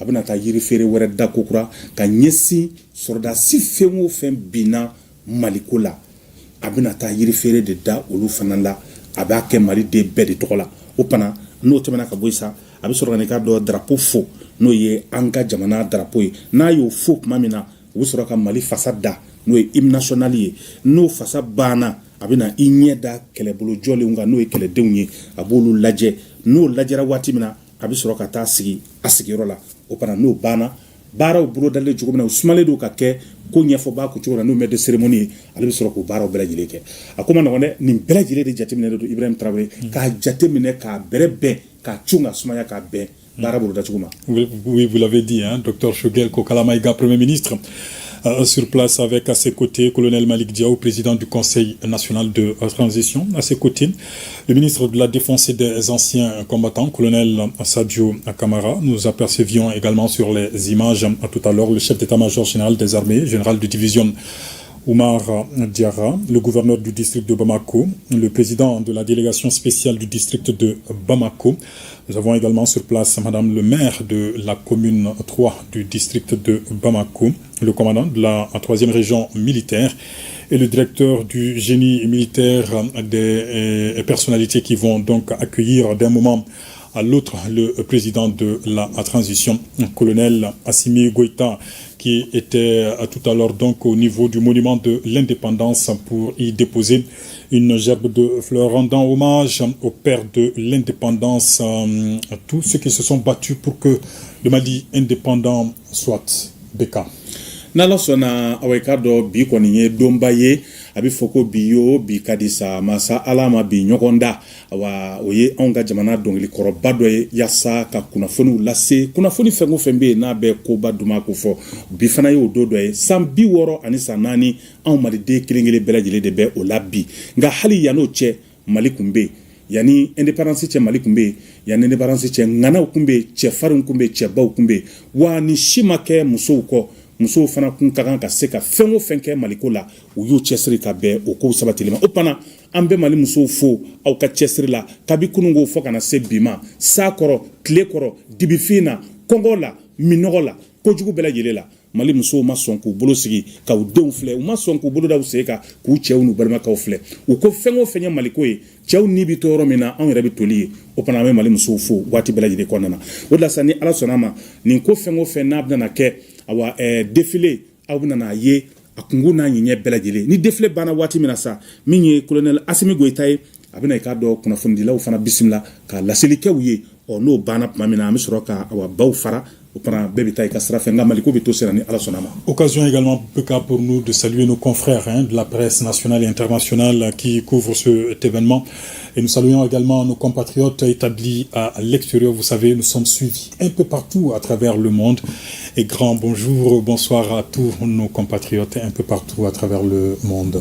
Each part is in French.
a bɛna taa yiri feere wɛrɛ da kokura ka ɲɛsin sɔrɔdasi fɛn o fɛn binna maliko la a bɛna taa yiri feere de da olu fana la a b'a kɛ maliden bɛɛ de tɔgɔ la o pana n'o tɛmɛna ka bɔ yen sa a bɛ sɔrɔ ka n'i ka dɔ drapeau fo n'o ye an ka jamana drapeau ye n'a y'o fo tuma min na u bɛ sɔrɔ ka mali fasa da n'o ye hymne national ye n'o fasa banna a bɛna i ɲɛ da kɛlɛbolo jɔlenw kan n'o ye kɛlɛdenw ye a b'olu lajɛ n'o lajɛra waati min na a bɛ sɔrɔ ka taa sigi a sigiyɔrɔ la o pana n'o banna baaraw bolo dalen cogo min na u sumalen don ka kɛ ko ɲɛfɔbaa ko cogo la n'o mɛ de cérémonie ye ale bɛ sɔrɔ k'o baaraw bɛɛ lajɛlen kɛ a ko ma nɔgɔn dɛ nin bɛɛ lajɛlen de jateminɛ don Ibrahim Traoré k'a jateminɛ k'a bɛrɛ bɛn k'a cun ka sumaya k'a bɛn baara bolo da cogo ma. Oui, vous l'avez dit, hein, Dr Choguel Kokala Maïga, Premier ministre, sur place avec à ses côtés colonel Malick Diaw, président du Conseil national de transition. À ses côtés, le ministre de la Défense et des anciens combattants, colonel Sadio Kamara. Nous apercevions également sur les images tout à l'heure le chef d'état-major général des armées, général de division Oumar Diarra, le gouverneur du district de Bamako, le président de la délégation spéciale du district de Bamako. Nous avons également sur place madame le maire de la commune 3 du district de Bamako, le commandant de la 3e région militaire et le directeur du génie militaire, des personnalités qui vont donc accueillir d'un moment à l'autre le président de la transition, colonel Assimi Goïta, qui était tout à l'heure donc au niveau du monument de l'indépendance pour y déposer une gerbe de fleurs rendant hommage aux pères de l'indépendance, à tous ceux qui se sont battus pour que le Mali indépendant soit Beka. N'ala sɔnna awa ka dɔ bi kɔni ye donba ye a bɛ fɔ ko bi yo bi ka di sa masa ala ma bi ɲɔgɔn da awa o ye anw ka jamana dɔnkilikɔrɔba dɔ ye yaasa ka kunnafoniw lase kunnafoni fɛn o fɛn bɛ yen n'a bɛ koba duman ko fɔ bi fana ye o don dɔ ye san 60 ani san 4 anw maliden kelen-kelen bɛɛ lajɛlen de bɛ o la bi nka hali yan'o cɛ mali kun bɛ yen yanni indépendance cɛ mali kun bɛ yen yanni indépendance cɛ ŋanaw kun bɛ yen cɛfarinw kun bɛ yen cɛbaw kun bɛ yen wa ni si ma kɛ musow kɔ musow fana kun ka kan ka se ka fɛn o fɛn kɛ maliko la u y'u cɛsiri ka bɛn o kow sabatili ma o pana an bɛ mali musow fo aw ka cɛsiri la kabi kunungo fɔ kana se bi ma saa kɔrɔ tile kɔrɔ dibifin na kɔngɔ la minɔgɔ la kojugu bɛɛ lajɛlen la mali musow ma sɔn k'u bolo sigi k'u denw filɛ u ma sɔn k'u bolo da u sen kan k'u cɛw n'u balimakɛw filɛ u ko fɛn o fɛn ye maliko ye cɛw ni bi to yɔrɔ min na anw yɛrɛ bɛ toli ye o pana an bɛ mali musow fo waati bɛɛ lajɛlen kɔnɔna na o de la sa ni ala sɔnna a ma nin ko fɛn o fɛn n'a bɛna kɛ awa défilé aw bɛna n'a ye a kungo n'a ɲɛɲɛ bɛɛ lajɛlen ni défilé banna waati min na sa min ye colonel Assimi Goïta ye a bɛna i k'a dɔn kunnafonidilaw fana bisimila ka laselikɛw ye n'o banna tuma min na an bɛ sɔrɔ ka awa baw fara o pana bɛɛ bɛ taa i ka sira fɛ nka maliko bɛ to sera ni ala sɔnna ma. Occasion également pour nous de saluer nos confrères de la presse nationale et internationale qui couvrent cet événement. Et nous saluons également nos compatriotes établis à l'extérieur. Vous savez, nous sommes suivis un peu partout à travers le monde. Et grand bonjour, bonsoir à tous nos compatriotes un peu partout à travers le monde.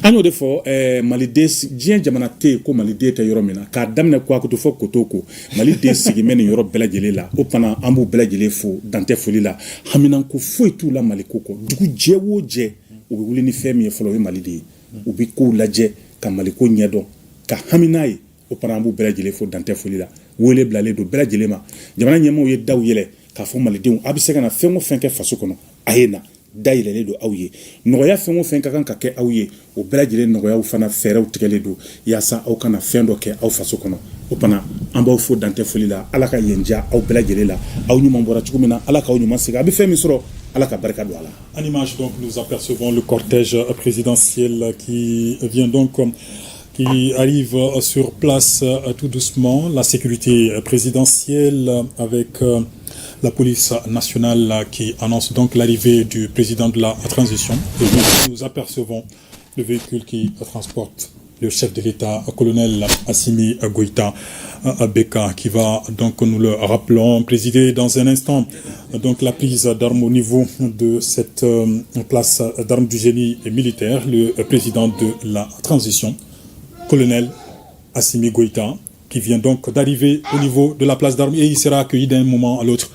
Ano de fo malide diɲɛ jamana tɛ ko malide tɛ yɔrɔ min na k'a daminɛ Kwakutu fɔ Kotoko malide sigimɛ nin yɔrɔ bɛɛ lajɛlen la o pana an b'u bɛɛ lajɛlen fo dantɛ foli la haminanko foyi t'u la maliko kɔ dugu jɛ o jɛ u bɛ wuli ni fɛn min ye fɔlɔ o ye mali de ye u bɛ kow lajɛ ka maliko ɲɛdɔn ka hami n'a ye o pana an b'u bɛɛ lajɛlen fo dantɛ foli la wele bilalen don bɛɛ lajɛlen ma jamana ɲɛmaaw ye daw yɛlɛ k'a fɔ malidenw a bɛ se ka na fɛn o fɛn kɛ faso kɔnɔ a ye na da yɛlɛlen don aw ye nɔgɔya fɛn o fɛn ka kan ka kɛ aw ye o bɛɛ lajɛlen nɔgɔyaw fana fɛɛrɛw tigɛlen don yaasa aw kana fɛn dɔ kɛ aw faso kɔnɔ o pana an b'aw fo dantɛ foli la ala ka yen diya aw bɛɛ lajɛlen la aw ɲuman bɔra cogo min na ala k'aw ɲuman segin a bɛ fɛn min sɔrɔ ala ka barika don a la. En image donc nous apercevons le cortège présidentiel qui vient donc qui arrive sur place tout doucement, la sécurité présidentielle avec la police nationale qui annonce donc l'arrivée du président de la transition. Et nous apercevons le véhicule qui transporte le chef de l'État, colonel Assimi Goïta Beka, qui va donc, nous le rappelons, présider dans un instant donc la prise d'armes au niveau de cette place d'armes du génie militaire, le président de la transition, colonel Assimi Goïta, qui vient donc d'arriver au niveau de la place d'armes et il sera accueilli d'un moment à l'autre,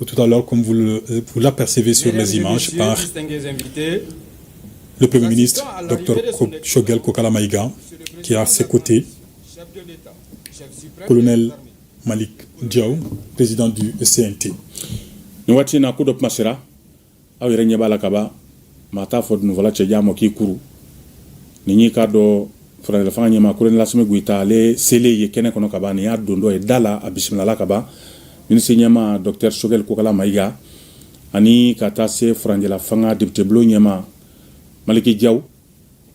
ou tout à l'heure, comme vous l'apercevez sur les images, par le Premier ministre, Dr Choguel Kokala Maïga, qui est à ses côtés, colonel Malick Diaw, président du CNT. ni waati na ko dɔ kuma sera aw yɛrɛ ɲɛ b'a la ka ban maa t'a fɔ dunufɔla cɛjan mɔ k'i kuru ni y'i ka dɔ furakɛli fanga ɲɛma Kolonɛli Asimi Goyita ale selen ye kɛnɛ kɔnɔ ka ban nin y'a don dɔ ye da la a bisimilala ka ban ministre ɲɛma Dr Choguel Kokala Mayiga ani ka taa se furanjɛla fanga député bulon ɲɛma Maliki Diaw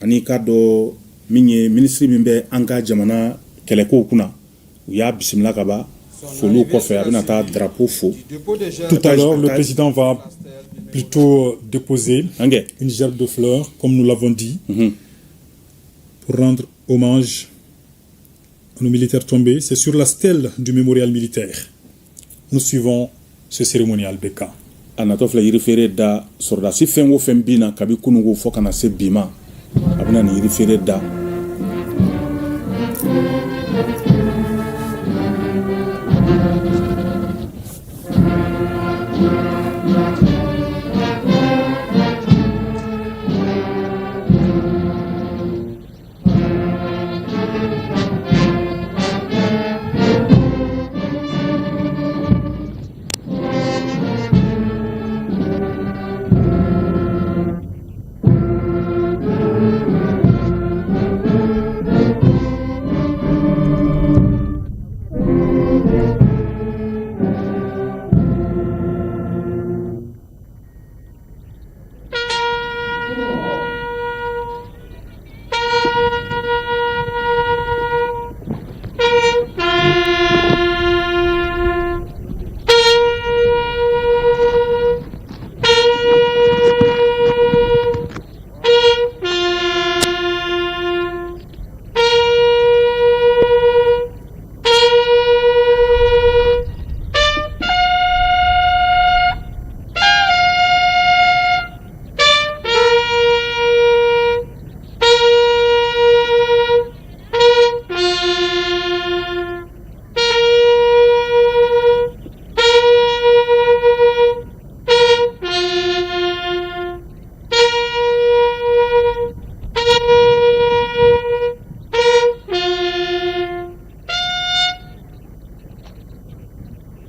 ani ka dɔ min ye ministre min bɛ an ka jamana kɛlɛkow kunna u y'a bisimila ka ban foliw kɔfɛ a bɛna taa drapeau fo. Tout à l'heure, le président va plutôt déposer une gerbe de fleurs, comme nous l'avons dit, pour rendre hommage à nos militaires tombés. C'est sur la stèle du mémorial militaire. Nous suivons ce cérémonial Beka. Anatɔ filɛ yiri feere da sɔrɔdasi fɛn o fɛn bin na kabi kunungo fɔ kana se bi ma a bɛna nin yiri feere da.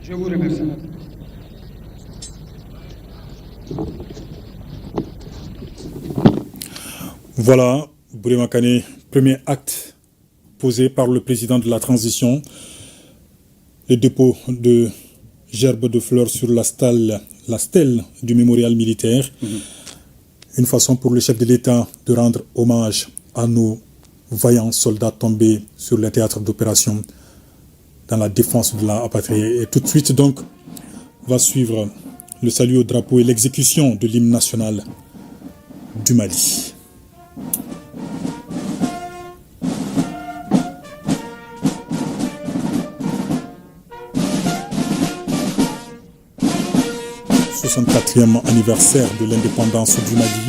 Je vous remercie. Voilà, Bourema Kane, premier acte posé par le président de la transition, le dépôt de gerbes de fleurs sur la stèle du mémorial militaire. Une façon pour le chef de l'État de rendre hommage à nos vaillants soldats tombés sur le théâtre d'opération dans la défense de la patrie. Et tout de suite, donc, va suivre le salut au drapeau et l'exécution de l'hymne national du Mali. Le 64e anniversaire de l'indépendance du Mali,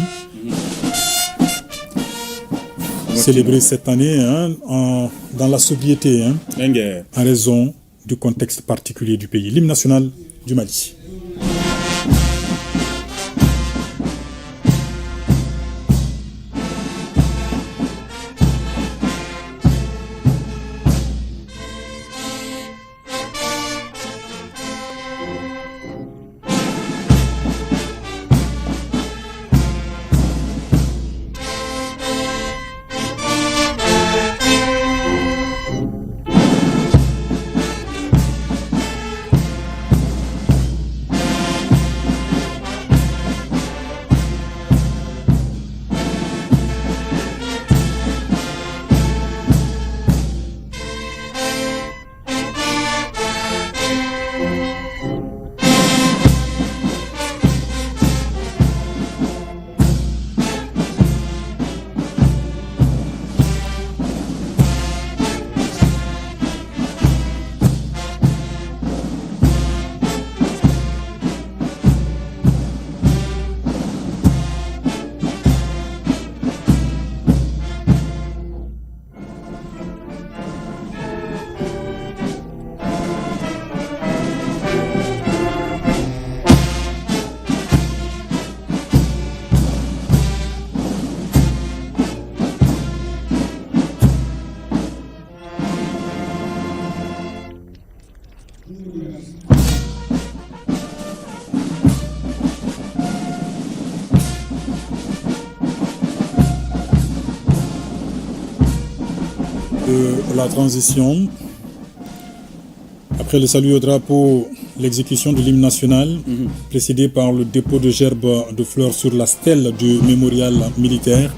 célébré cette année dans la sobriété, en raison du contexte particulier du pays. L'hymne national du Mali. de la transition, après le salut au drapeau, l'exécution de l'hymne national, précédée par le dépôt de gerbes de fleurs sur la stèle du mémorial militaire,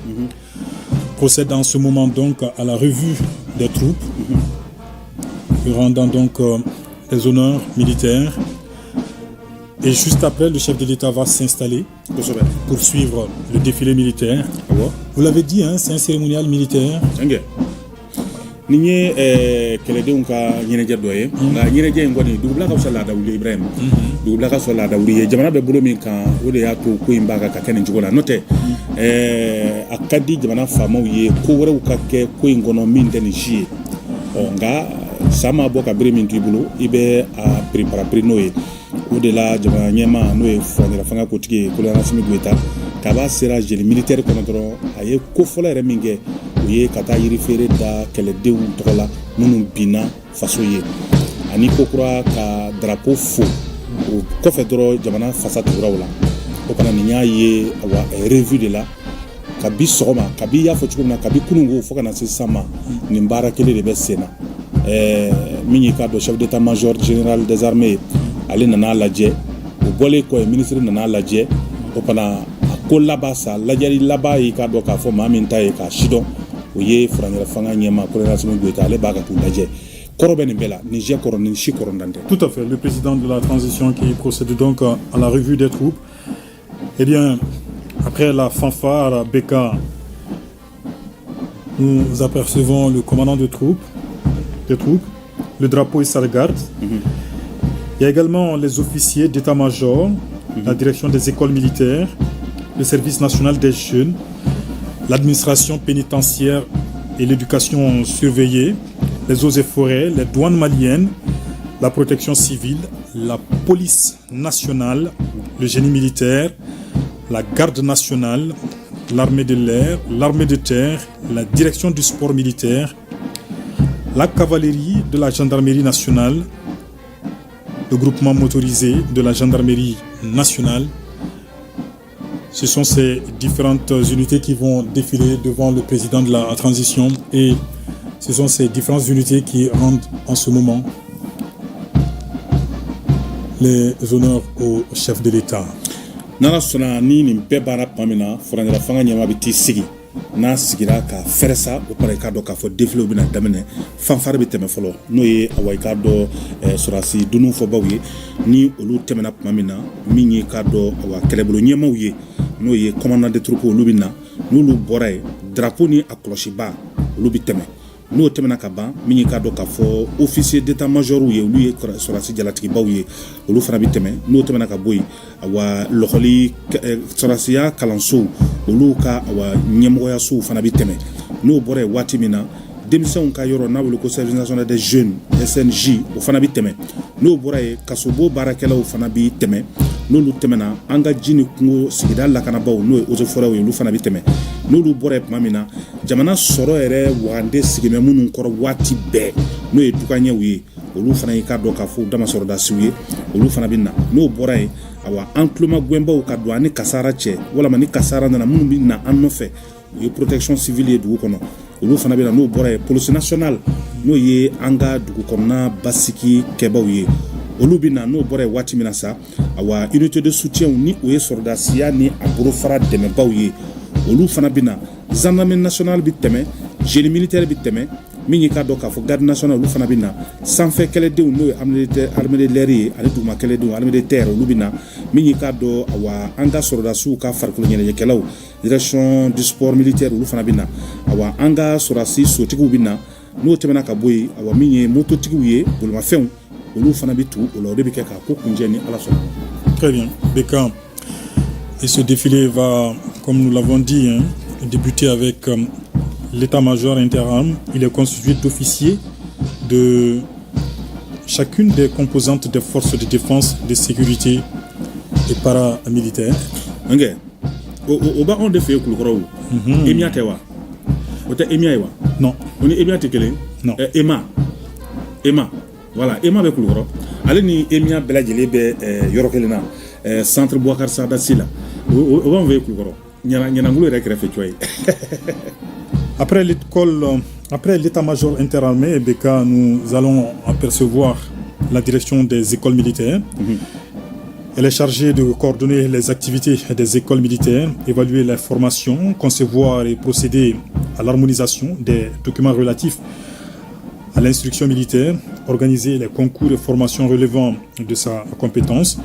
procède en ce moment donc à la revue des troupes, rendant donc les honneurs militaires. Et juste après, le chef de l'État va s'installer pour suivre le défilé militaire. Vous l'avez dit, hein, c'est un cérémonial militaire. Ni ye kɛlɛdenw ka ɲɛnajɛ dɔ ye nka ɲɛnajɛ in kɔni dugubila ka fisa laadawuli Ibrahima dugubila ka sɔrɔ laadawuli ye jamana bɛ bolo min kan o de y'a to ko in b'a kan ka kɛ nin cogo la n'o tɛ a ka di jamana faamaw ye ko wɛrɛw ka kɛ ko in kɔnɔ min tɛ nin si ye nka sa ma bɔ ka bere min to i bolo i bɛ a perepara n'o ye o de la jamana ɲɛmaa n'o ye furanjɛra fanga kotigi ye Kolonɛli Asimi Goyita kaba sera jeli militaire kɔnɔ dɔrɔn a ye ko fɔlɔ yɛrɛ min kɛ o ye ka taa yirifeere da kɛlɛdenw tɔgɔ la minnu binna faso ye ani ko kura ka drapeau fo o kɔfɛ dɔrɔn jamana fasa tugura o la o kana nin y'a ye revue de la kabi sɔgɔma kabi y'a fɔ cogo min na kabi kununko fo kana se sisan ma nin baara kelen de bɛ sen na min y'i ka dɔn chef d'état-major général des armées ale nan'a lajɛ o bɔlen kɔ ye ministre nan'a lajɛ o fana a ko laban sa lajɛli laban y'i ka dɔn k'a fɔ maa min ta ye k'a sidɔn o ye furanjɛra fanga ɲɛma Kolonɛli Asimi Goyita ale b'a ka t'u lajɛ kɔrɔ bɛ nin bɛɛ la Niger kɔrɔ ni si kɔrɔ dan tɛ. Tout à fait, le président de la transition qui procède donc à la revue des troupes. Eh bien, après la fanfare Beka, nous apercevons le commandant des troupes, le drapeau et sa garde. Il y a également les officiers d'état-major, la direction des écoles militaires, le service national des jeunes, l'administration pénitentiaire et l'éducation surveillée, les eaux et forêts, les douanes maliennes, la protection civile, la police nationale, le génie militaire, la garde nationale, l'armée de l'air, l'armée de terre, la direction du sport militaire, la cavalerie de la gendarmerie nationale, le groupement motorisé de la gendarmerie nationale. Ce sont ces différentes unités qui vont défiler devant le président de la transition et ce sont ces différentes unités qui rendent en ce moment les honneurs au chef de l'État. Nana sona ni nin bɛɛ baara tuma min na furanjɛra fanga ɲɛmaa bɛ t'i sigi n'a sigira ka fɛrɛsa o kɔrɔ i k'a dɔn k'a fɔ défilé bɛna daminɛ fanfare bɛ tɛmɛ fɔlɔ n'o ye i k'a dɔn sɔrɔdasi dunun fɔbaw ye ni olu tɛmɛna tuma min na min ye k'a dɔn kɛlɛbolo ɲɛmaaw ye n'o ye commandant de troupe olu bɛ na n'olu bɔra ye drapeau ni a kɔlɔsiba olu bɛ tɛmɛ n'o tɛmɛna ka ban min ye k'a dɔn k'a fɔ officier d'état-major ye olu ye sɔrɔdasi jalatigibaw ye olu fana bɛ tɛmɛ n'o tɛmɛna ka bɔ yen lɔgɔli sɔrɔdasiya kalansow olu ka ɲɛmɔgɔyasow fana bɛ tɛmɛ n'o bɔra yen waati min na denmisɛnw ka yɔrɔ n'a wele ko service national des jeunes SNJ o fana bɛ tɛmɛ n'o bɔra yen kasobo baarakɛlaw fana bɛ tɛmɛ n'olu tɛmɛna an ka ji ni kungo sigida lakanabaw n'o ye eaux et forêts ye olu fana bɛ tɛmɛ n'olu bɔra yen tuma min na jamana sɔrɔ yɛrɛ wagande sigimɛ minnu kɔrɔ waati bɛɛ n'o ye dukaɲɛw ye olu fana y'i ka dɔn k'a fɔ dama sɔrɔdasiw ye olu fana bɛ na n'o bɔra yen an tuloma gɛnbaw ka don ani kasara cɛ walama ni kasara nana minnu bɛ na an nɔfɛ o ye protection civile ye dugu kɔnɔ olu fana bɛ na n'o bɔra yen police nationale n'o ye an ka dugu kɔnɔna basigi kɛbaw ye olu bɛ na n'o bɔra yen waati min na sa unité de soutien ni o ye sɔrɔdasiya ni a bolofara dɛmɛbaw ye olu fana bɛ na gendarmerie nationale bɛ tɛmɛ génie militaire bɛ tɛmɛ min ye k'a dɔn k'a fɔ garde nationale olu fana bɛ na sanfɛ kɛlɛdenw n'o ye armée de l'air ye ani duguma kɛlɛdenw armée de terre olu bɛ na min ye k'a dɔn an ka sɔrɔdasiw ka farikolo ɲɛnajɛkɛlaw direction du sport militaire olu fana bɛ na an ka sɔrɔdasi sotigiw bɛ na n'o tɛmɛna ka bɔ yen min ye mototigiw ye bolimafɛnw olu fana bɛ tugu o la o de bɛ kɛ k'a ko kunjɛ ni ala sɔnna. Très bien, Beka. Et ce défilé va, comme nous l'avons dit, débuter avec l'état-major interam. Il est constitué d'officiers de chacune des composantes des forces de défense, de sécurité et paramilitaires. Ok. O b'a anw de fɛ yen Kulukɔrɔ o. EMIA tɛ wa? O tɛ EMIA ye wa? Non. O ni EMIA tɛ kelen? Non. EMA. Voilà, EMA bɛ Kulukɔrɔ. Ale ni EMIA bɛɛ lajɛlen bɛ yɔrɔ kelen na. Centre Boubacar Sadassi la. O b'anw fɛ yen Kulukɔrɔ. Ɲanangolo yɛrɛ kɛrɛfɛ cogo ye. Après l'école Après l'état-major interarmé, Beka, nous allons apercevoir la direction des écoles militaires. Elle est chargée de coordonner les activités des écoles militaires, évaluer les formations, concevoir et procéder à l'harmonisation des documents relatifs à l'instruction militaire, organiser les concours et formations relevant de sa compétence.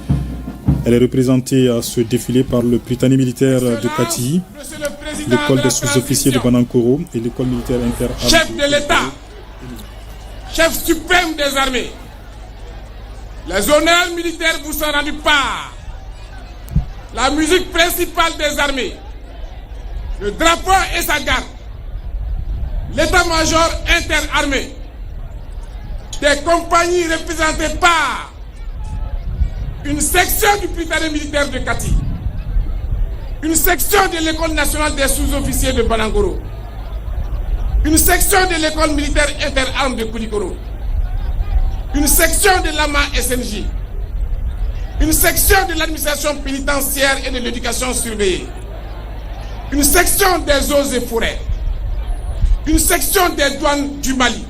Elle est représentée à ce défilé par le Prytanée militaire de Kati, l'école des sous-officiers de Banankoro et l'école militaire interarmée. Chef de l'État, chef suprême des armées, les honneurs militaires vous sont rendus par la musique principale des armées, le drapeau et sa garde, l'état-major interarmé, des compagnies représentées par une section du Prytanée militaire de Kati, une section de l'école nationale des sous-officiers de Banangoro, une section de l'école militaire interarmes de Koulikoro, une section de l'AMA SNJ, une section de l'administration pénitentiaire et de l'éducation surveillée, une section des eaux et forêts, une section des douanes du Mali,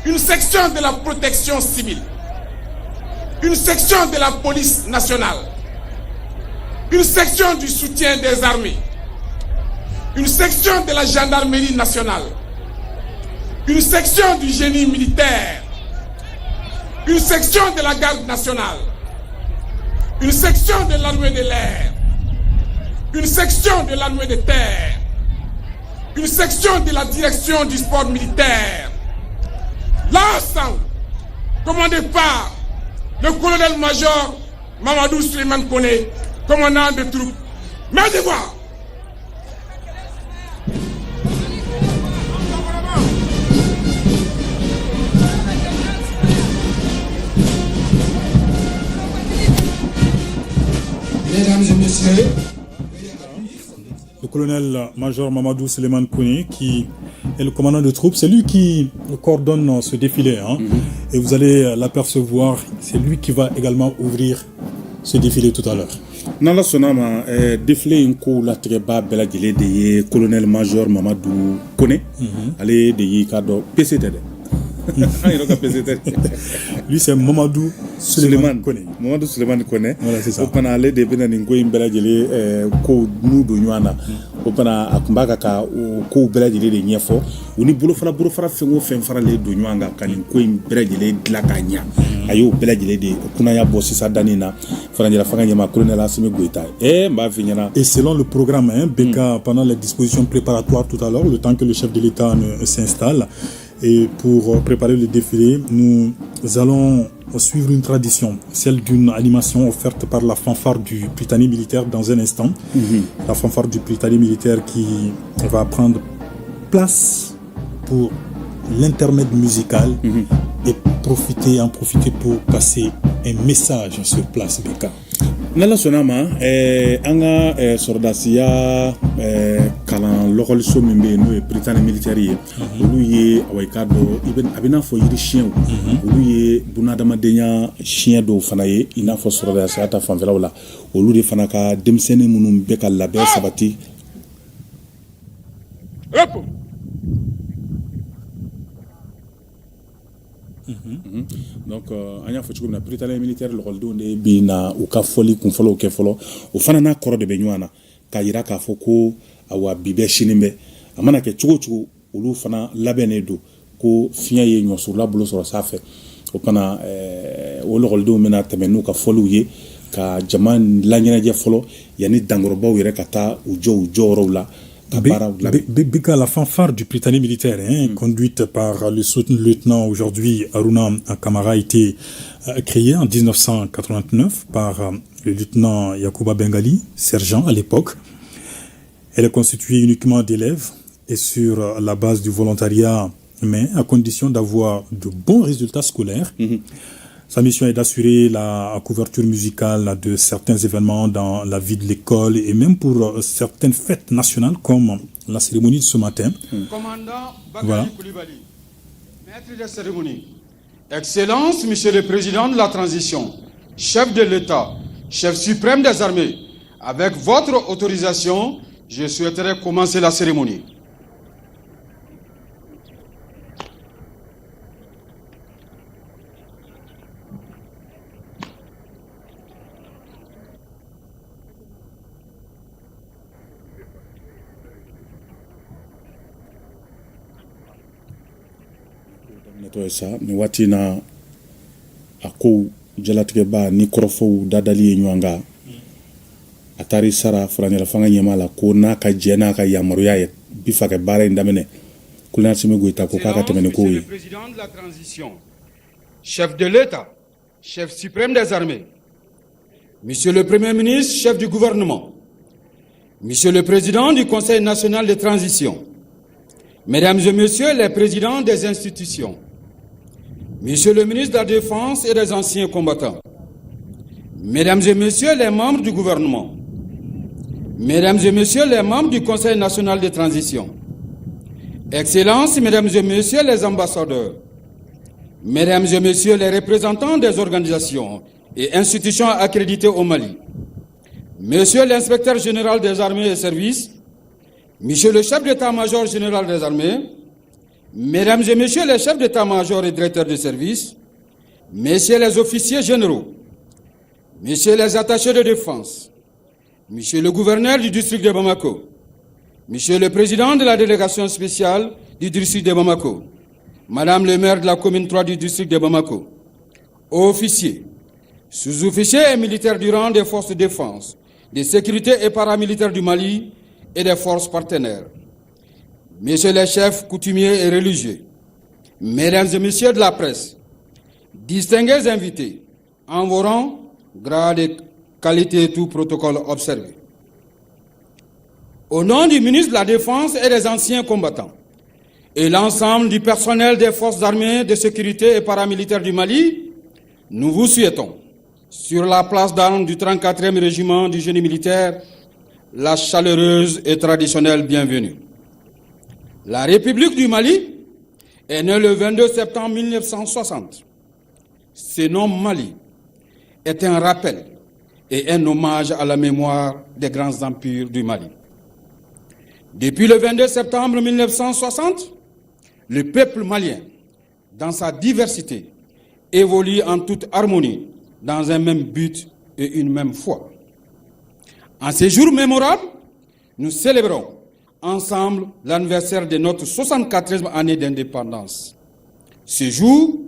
une section de la protection civile, une section de la police nationale, une section du soutien des armées, une section de la gendarmerie nationale, une section du génie militaire, une section de la garde nationale, une section de l'armée de l'air, une section de l'armée de terre, une section de la direction du sport militaire. L'ensemble, commandé par le colonel-major Mamadou Suleiman Koné, commandant de troupes. Main devoir. Mesdames et messieurs, le colonel-major Mamadou Suleiman Koné, qui est le commandant de troupes, c'est lui qui coordonne ce défilé. Et vous allez l'apercevoir, c'est lui qui va également ouvrir ce défilé tout à l'heure. Nala sonama défilé inko la treba bela jele de colonel-major Mamadou Koné, allez de yi kado PCT. Lui c'est Mamadou Suleiman Koné. Mamadou Suleiman Koné. Voilà, c'est ça. O pana ale de bena ningo imbela jele ko nu do nyana. O pana akumbaka ka ko bela jele de nyefo. Uni bolo fara fengo fen fara le do nyanga kanin ko imbela jele dlaka nya. Ayo bela jele de kuna ya bossi sa danina. Franjela fanga nyama colonel Assimi Goïta. Mba finyana. Et selon le programme, Beka, pendant les dispositions préparatoires tout à l'heure, le temps que le chef de l'État s'installe, et pour préparer le défilé, nous allons suivre une tradition, celle d'une animation offerte par la fanfare du Prytanée militaire dans un instant. La fanfare du Prytanée militaire qui va prendre place pour l'intermède musical et en profiter pour passer un message sur place, Beka. Nala sonama anga sordasia kalan local so mimbe no Prytanée militaire ye olu ye awaikado abina fo yiri chien olu ye bunadama denya chien do fana ye ina fo sordasia ta fanfela wala olu de fana ka demsene munum be ka label sabati donc anya fo chiko na Prytanée militaire lokoldo ne bi na u ka foli kun folo ke folo o fana na koro de benywana ka yira ka fo ko awa bibe shinimbe amana ke chugo olu fana labene do ko fiya ye nyoso la bulo so safe o pana o lokoldo mena temenu ka folu ye ka jaman lanyana je folo yani dangoroba yere kata ujo la Beka, la fanfare du Prytanée militaire, conduite par le sous-lieutenant aujourd'hui Aruna Kamara, a été créée en 1989 par le lieutenant Yacouba Bengali, sergent à l'époque. Elle est constituée uniquement d'élèves et sur la base du volontariat, mais à condition d'avoir de bons résultats scolaires. Sa mission est d'assurer la couverture musicale de certains événements dans la vie de l'école et même pour certaines fêtes nationales comme la cérémonie de ce matin. Commandant Bakary Koulibaly, maître de cérémonie, Excellence, Monsieur le Président de la Transition, chef de l'État, chef suprême des armées, avec votre autorisation, je souhaiterais commencer la cérémonie. to ye sa ni waati na a kow jalatigɛba ni kɔrɔfɔw dadali ye ɲɔgɔn kan a taari sara furancɛla fanga ɲɛma la ko n'a ka jɛ n'a ka yamaruya ye bi fɛ ka baara in daminɛ Colonel Assimi Goïta ko k'a ka tɛmɛ ni kow ye. Monsieur le président de la transition, chef de l'État, chef suprême des armées, Monsieur le Premier ministre, chef du gouvernement, Monsieur le président du Conseil national de transition, Mesdames et Messieurs les présidents des institutions, Monsieur le ministre de la Défense et des anciens combattants, Mesdames et Messieurs les membres du gouvernement, Mesdames et Messieurs les membres du Conseil national de transition, Excellences, Mesdames et Messieurs les ambassadeurs, Mesdames et Messieurs les représentants des organisations et institutions accréditées au Mali, Monsieur l'inspecteur général des armées et services, Monsieur le chef d'état-major général des armées, Mesdames et Messieurs les chefs d'état-major et directeurs de services, Messieurs les officiers généraux, Messieurs les attachés de défense, Monsieur le gouverneur du district de Bamako, Monsieur le président de la délégation spéciale du district de Bamako, Madame le maire de la commune 3 du district de Bamako, officiers, sous-officiers et militaires du rang des forces de défense, de sécurité et paramilitaires du Mali et des forces partenaires, Messieurs les chefs coutumiers et religieux, Mesdames et Messieurs de la presse, distingués invités, en vos rangs, grades et qualités et tout protocole observé. Au nom du ministre de la Défense et des anciens combattants, et l'ensemble du personnel des forces armées, de sécurité et paramilitaires du Mali, nous vous souhaitons, sur la place d'armes du 34e régiment du génie militaire, la chaleureuse et traditionnelle bienvenue. La République du Mali est née le 22 septembre 1960. Ce nom Mali est un rappel et un hommage à la mémoire des grands empires du Mali. Depuis le 22 septembre 1960, le peuple malien, dans sa diversité, évolue en toute harmonie, dans un même but et une même foi. En ces jours mémorables, nous célébrons ensemble l'anniversaire de notre 64e année d'indépendance. Ce jour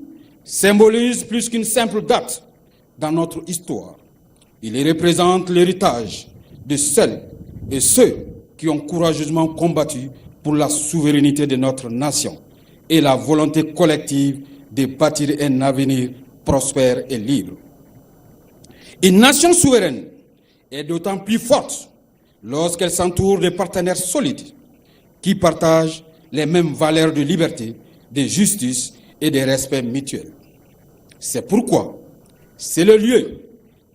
symbolise plus qu'une simple date dans notre histoire. Il représente l'héritage de celles et ceux qui ont courageusement combattu pour la souveraineté de notre nation et la volonté collective de bâtir un avenir prospère et libre. Une nation souveraine est d'autant plus forte lorsqu'elle s'entoure de partenaires solides qui partagent les mêmes valeurs de liberté, de justice et de respect mutuel. C'est pourquoi c'est le lieu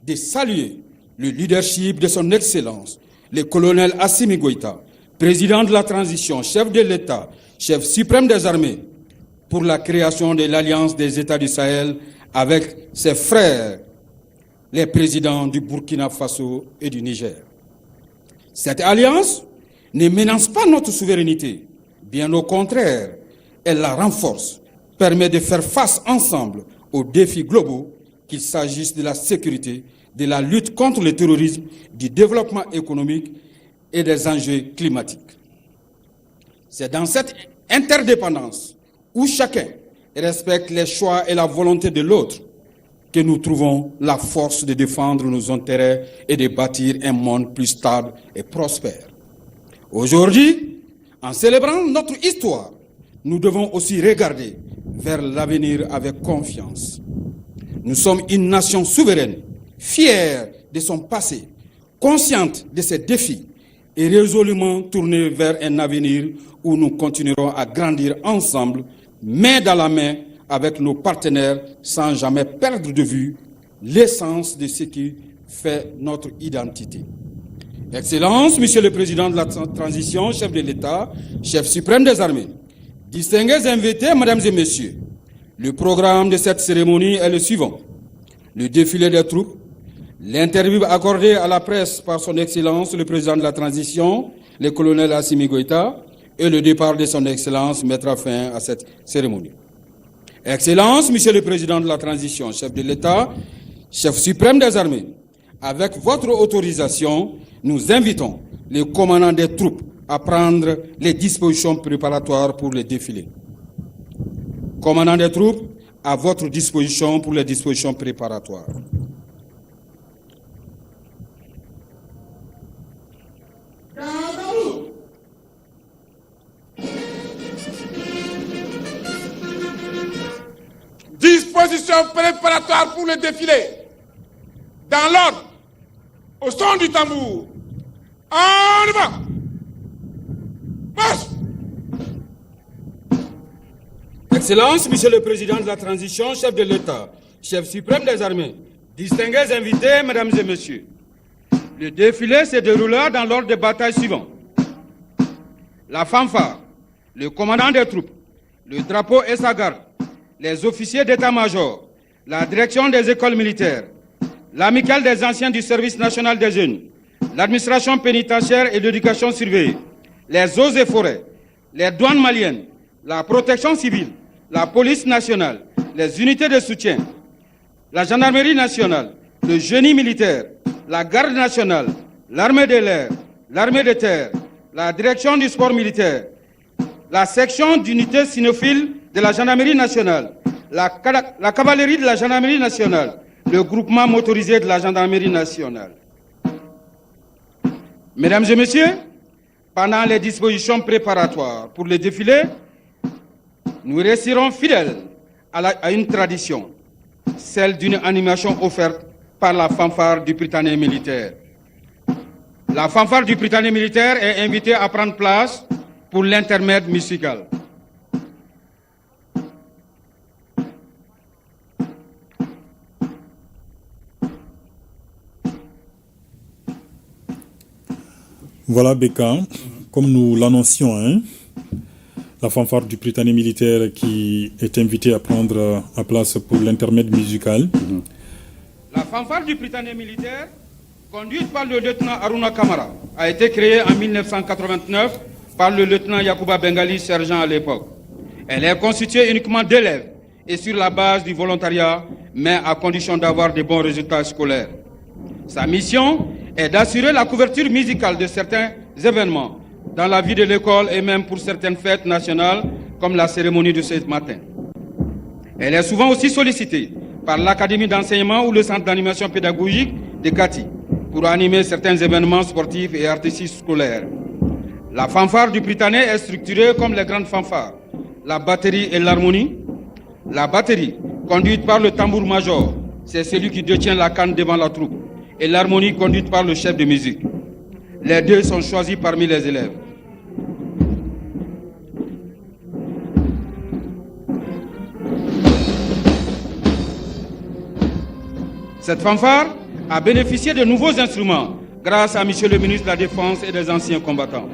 de saluer le leadership de son Excellence, le colonel Assimi Goïta, président de la transition, chef de l'État, chef suprême des armées, pour la création de l'Alliance des États du Sahel avec ses frères, les présidents du Burkina Faso et du Niger. Cette alliance ne menace pas notre souveraineté, bien au contraire, elle la renforce, permet de faire face ensemble aux défis globaux, qu'il s'agisse de la sécurité, de la lutte contre le terrorisme, du développement économique et des enjeux climatiques. C'est dans cette interdépendance où chacun respecte les choix et la volonté de l'autre que nous trouvons la force de défendre nos intérêts et de bâtir un monde plus stable et prospère. Aujourd'hui, en célébrant notre histoire, nous devons aussi regarder vers l'avenir avec confiance. Nous sommes une nation souveraine, fière de son passé, consciente de ses défis et résolument tournée vers un avenir où nous continuerons à grandir ensemble, main dans la main avec nos partenaires, sans jamais perdre de vue l'essence de ce qui fait notre identité. Excellences, Monsieur le Président de la Transition, chef de l'État, chef suprême des armées, distingués invités, Mesdames et Messieurs, le programme de cette cérémonie est le suivant. Le défilé des troupes, l'interview accordée à la presse par son Excellence, le Président de la Transition, le colonel Assimi Goïta, et le départ de son Excellence mettra fin à cette cérémonie. Excellences, Monsieur le Président de la Transition, chef de l'État, chef suprême des armées, avec votre autorisation, nous invitons les commandants des troupes à prendre les dispositions préparatoires pour le défilé. Commandant des troupes, à votre disposition pour les dispositions préparatoires. Dispositions préparatoires pour le défilé. Dans l'ordre, au son du tambour. En avant. Marche. Excellence, Monsieur le Président de la Transition, chef de l'État, chef suprême des armées, distingués invités, Mesdames et Messieurs. Le défilé se déroulera dans l'ordre de bataille suivant. La fanfare, le commandant des troupes, le drapeau et sa garde, les officiers d'état-major, la direction des écoles militaires, l'amicale des anciens du service national des jeunes, l'administration pénitentiaire et l'éducation surveillée, les eaux et forêts, les douanes maliennes, la protection civile, la police nationale, les unités de soutien, la gendarmerie nationale, le génie militaire, la garde nationale, l'armée de l'air, l'armée de terre, la direction du sport militaire, la section d'unités cynophiles de la gendarmerie nationale, la cavalerie de la gendarmerie nationale, le groupement motorisé de la gendarmerie nationale. Mesdames et Messieurs, pendant les dispositions préparatoires pour le défilé, nous resterons fidèles à une tradition, celle d'une animation offerte par la fanfare du Prytanée militaire. La fanfare du Prytanée militaire est invitée à prendre place pour l'intermède musical. Voilà, Beka, comme nous l'annoncions, hein, la fanfare du Prytanée militaire qui est invitée à prendre à place pour l'intermède musical. La fanfare du Prytanée militaire, conduite par le lieutenant Aruna Kamara, a été créée en 1989 par le lieutenant Yacouba Bengali, sergent à l'époque. Elle est constituée uniquement d'élèves et sur la base du volontariat, mais à condition d'avoir de bons résultats scolaires. Sa mission est d'assurer la couverture musicale de certains événements dans la vie de l'école et même pour certaines fêtes nationales comme la cérémonie de ce matin. Elle est souvent aussi sollicitée par l'Académie d'enseignement ou le Centre d'animation pédagogique de Kati pour animer certains événements sportifs et artistiques scolaires. La fanfare du Prytanée est structurée comme les grandes fanfares. La batterie et l'harmonie. La batterie, conduite par le tambour-major, c'est celui qui détient la canne devant la troupe, et l'harmonie conduite par le chef de musique. Les deux sont choisis parmi les élèves. Cette fanfare a bénéficié de nouveaux instruments grâce à Monsieur le ministre de la Défense et des anciens combattants.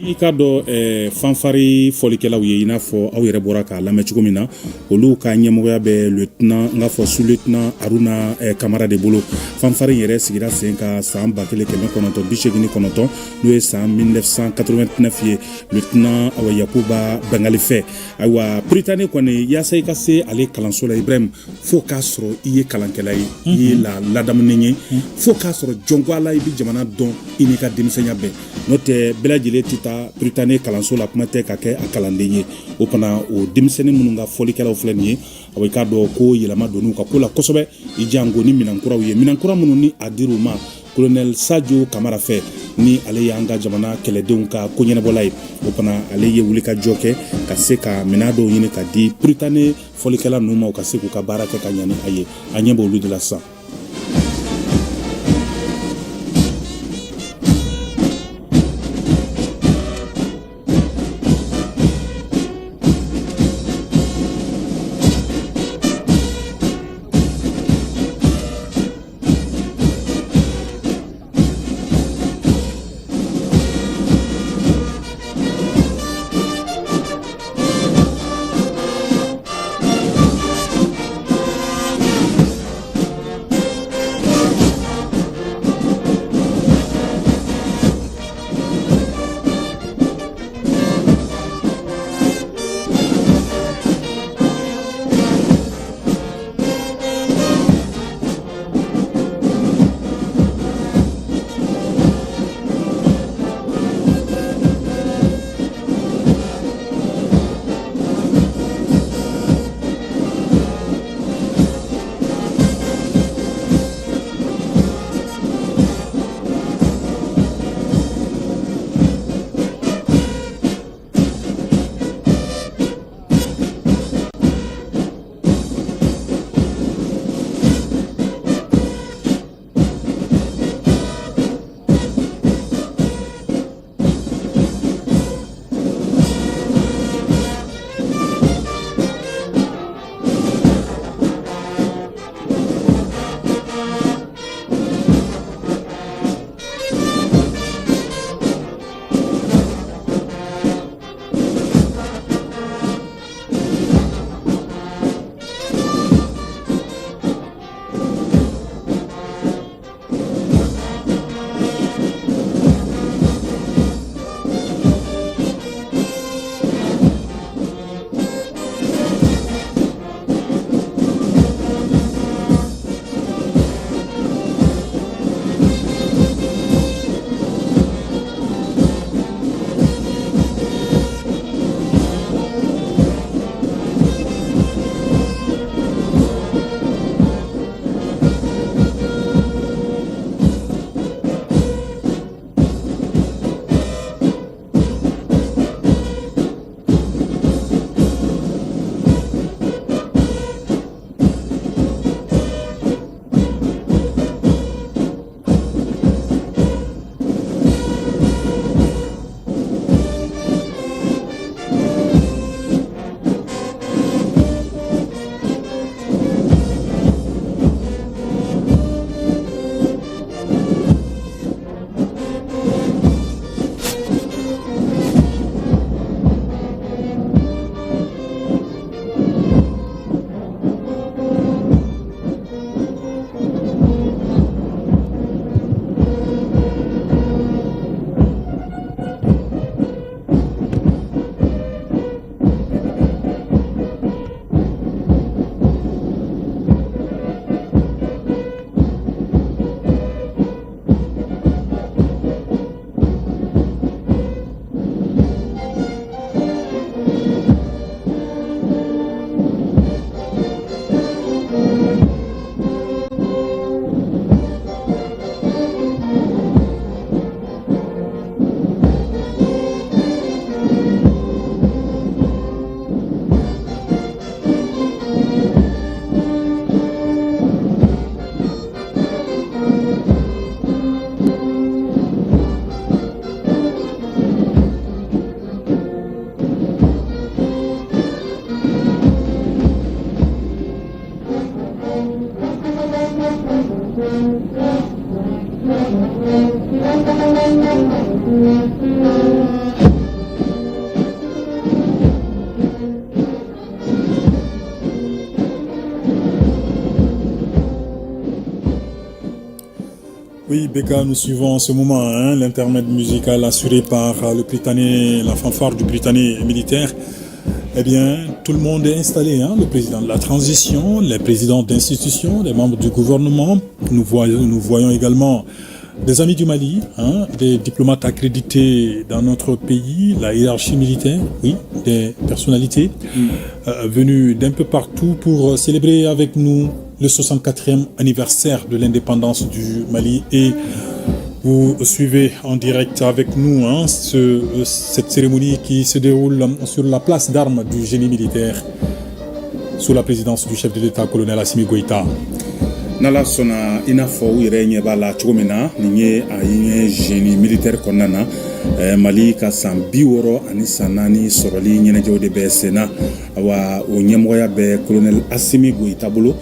I ka dɔ fanfari fɔlikɛlaw ye i n'a fɔ aw yɛrɛ bɔra k'a lamɛn cogo min na olu ka ɲɛmɔgɔya bɛ lieutenant n k'a fɔ sous-lieutenant Aruna Kamara de bolo. Fanfari yɛrɛ sigira sen ka san 1989 n'o ye san 1989 ye lieutenant Yakuba Bengali fɛ. Ayiwa Prytanée kɔni yaasa i ka se ale kalanso la Ibrahim fo k'a sɔrɔ i ye kalankɛla ye i ye ladamunen ye fo k'a sɔrɔ jɔnko a la i bɛ jamana dɔn i n'i ka denmisɛnya bɛɛ n'o tɛ bɛɛ lajɛlen tɛ taa Prytanée kalanso la kuma tɛ ka kɛ a kalanden ye o fana o denmisɛnnin minnu ka fɔlikɛlaw filɛ nin ye aw k'a dɔn ko yɛlɛma donn'u ka ko la kosɛbɛ i jango ni minankuraw ye minankura minnu ni a dir'u ma colonel Sadio Kamara fɛ ni ale y'an ka jamana kɛlɛdenw ka ko ɲɛnabɔla ye o fana ale ye wulikajɔ kɛ ka se ka minɛn dɔw ɲini ka di Prytanée fɔlikɛla ninnu ma u ka se k'u ka baara kɛ ka ɲɛ ni a ye a ɲɛ b'olu de la sisan. Oui, Beka, nous suivons en ce moment l'intermède musical assuré par le Britannique, la fanfare du Britannique militaire. Eh bien, tout le monde est installé, le président de la transition, les présidents d'institutions, les membres du gouvernement. Nous voyons également des amis du Mali, des diplomates accrédités dans notre pays, la hiérarchie militaire, oui, des personnalités venues d'un peu partout pour célébrer avec nous le 64e anniversaire de l'indépendance du Mali. Et vous suivez en direct avec nous cette cérémonie qui se déroule sur la place d'armes du génie militaire sous la présidence du chef de l'État, colonel Assimi Goïta. N'ala sɔnna i n'a fɔ u yɛrɛ ɲɛ b'a la cogo min na nin ye a ye génie militaire kɔnɔna na Mali ka san 64 sɔrɔli ɲɛnajɛw de bɛ sen na wa o ɲɛmɔgɔya bɛ colonel Assimi Goïta bolo.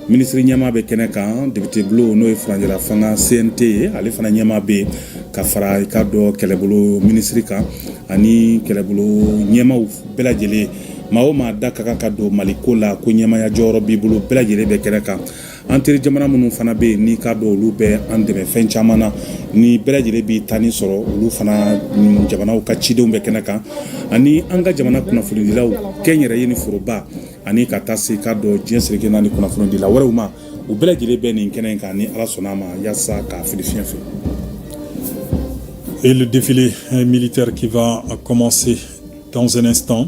Ministre ɲɛma bɛ kɛnɛ kan député Blo n'o ye Faranjɛla fanga CNT ye ale fana ɲɛma bɛ ka fara i ka dɔ kɛlɛbolo ministre kan ani kɛlɛbolo ɲɛmaw bɛɛ lajɛlen maa o maa da ka kan ka don Mali ko la ko ɲɛmaya jɔyɔrɔ b'i bolo bɛɛ lajɛlen bɛ kɛnɛ kan. An teri jamana minnu fana bɛ yen n'i ka dɔn olu bɛ an dɛmɛ fɛn caman na ni bɛɛ lajɛlen b'i tani sɔrɔ olu fana jamanaw ka cidenw bɛ kɛnɛ kan ani an ka jamana kunnafonidilaw kɛnyɛrɛye ni foroba ani ka taa se ka dɔn diɲɛ seleke naani kunnafonidila wɛrɛw ma u bɛɛ lajɛlen bɛ nin kɛnɛ in kan ni ala sɔnna a ma yaasa k'a fili fiɲɛ fɛ. Et le défilé militaire qui va commencer dans un instant.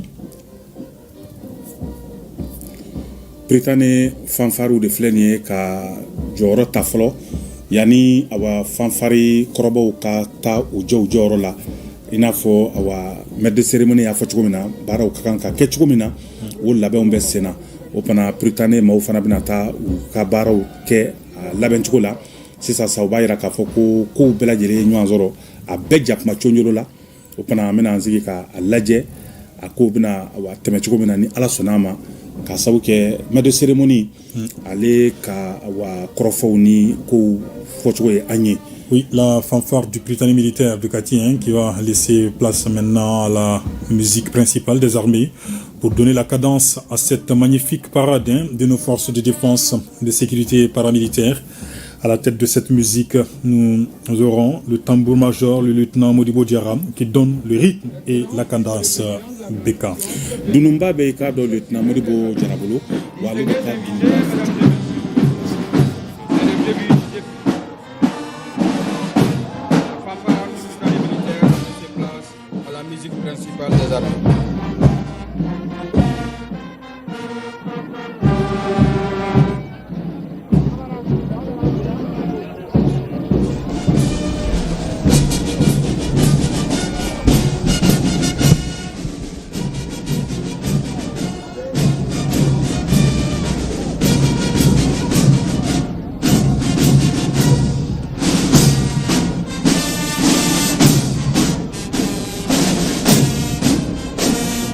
Britannique fanfariw de filɛ nin ye ka jɔyɔrɔ ta fɔlɔ yanni awa fanfari kɔrɔbaw ka taa u jɔ u jɔyɔrɔ la i n'a fɔ awa maître de cérémonie y'a fɔ cogo min na baaraw ka kan ka kɛ cogo min na o labɛnw bɛ sen na o fana Britannique maaw fana bɛna taa u ka baaraw kɛ a labɛn cogo la sisan sa u b'a yira k'a fɔ ko kow bɛɛ lajɛlen ye ɲɔgɔn sɔrɔ a bɛɛ jakuma coɲolo la o fana an bɛna an sigi ka a lajɛ a kow bɛna awa tɛmɛ cogo min na ni ala sɔnna a ma. Maître de cérémonie ale ka wa kɔrɔfɔw ni ko fɔcogo ye an ye. Oui, la fanfare du Britannique militaire de Kati qui va laisser place maintenant à la musique principale des armées pour donner la cadence à cette magnifique parade de nos forces de défense et de sécurité paramilitaires. À la tête de cette musique, nous aurons le tambour-major, le lieutenant Modibo Diarra, qui donne le rythme et la cadence Beka. Dunumba Beka do lieutenant Modibo Diarra bolo, wa le Beka Dunumba. Fanfare militaire se place à la musique principale des armées.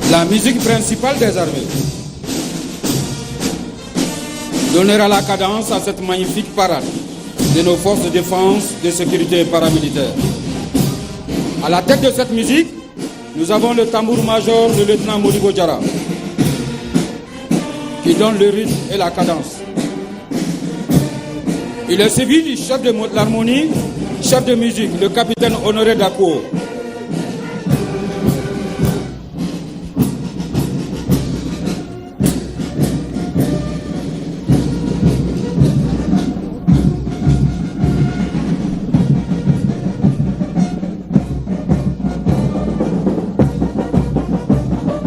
La musique principale des armées donnera la cadence à cette magnifique parade de nos forces de défense, de sécurité paramilitaire. À la tête de cette musique, nous avons le tambour-major, le lieutenant Modibo Diarra, qui donne le rythme et la cadence. Il est suivi du chef de l'harmonie, chef de musique, le capitaine Honoré Dakou.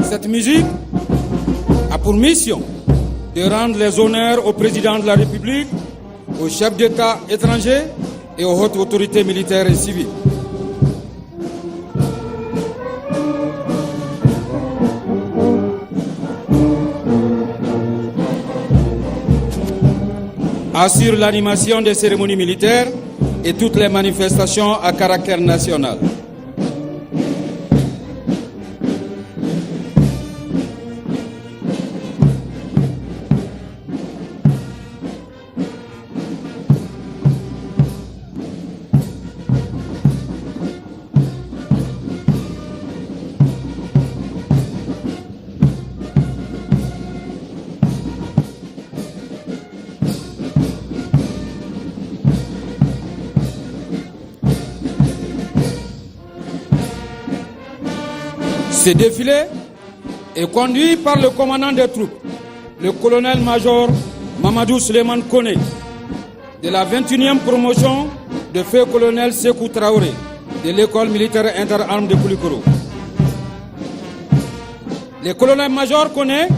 Cette musique a pour mission de rendre les honneurs au président de la République, aux chefs d'État étrangers et aux hautes autorités militaires et civiles. Assure l'animation des cérémonies militaires et toutes les manifestations à caractère national. Ce défilé est conduit par le commandant des troupes, le colonel-major Mamadou Suleiman Kone, de la 21e promotion de feu colonel Sékou Traoré, de l'école militaire interarmes de Koulikoro. Le colonel-major Kone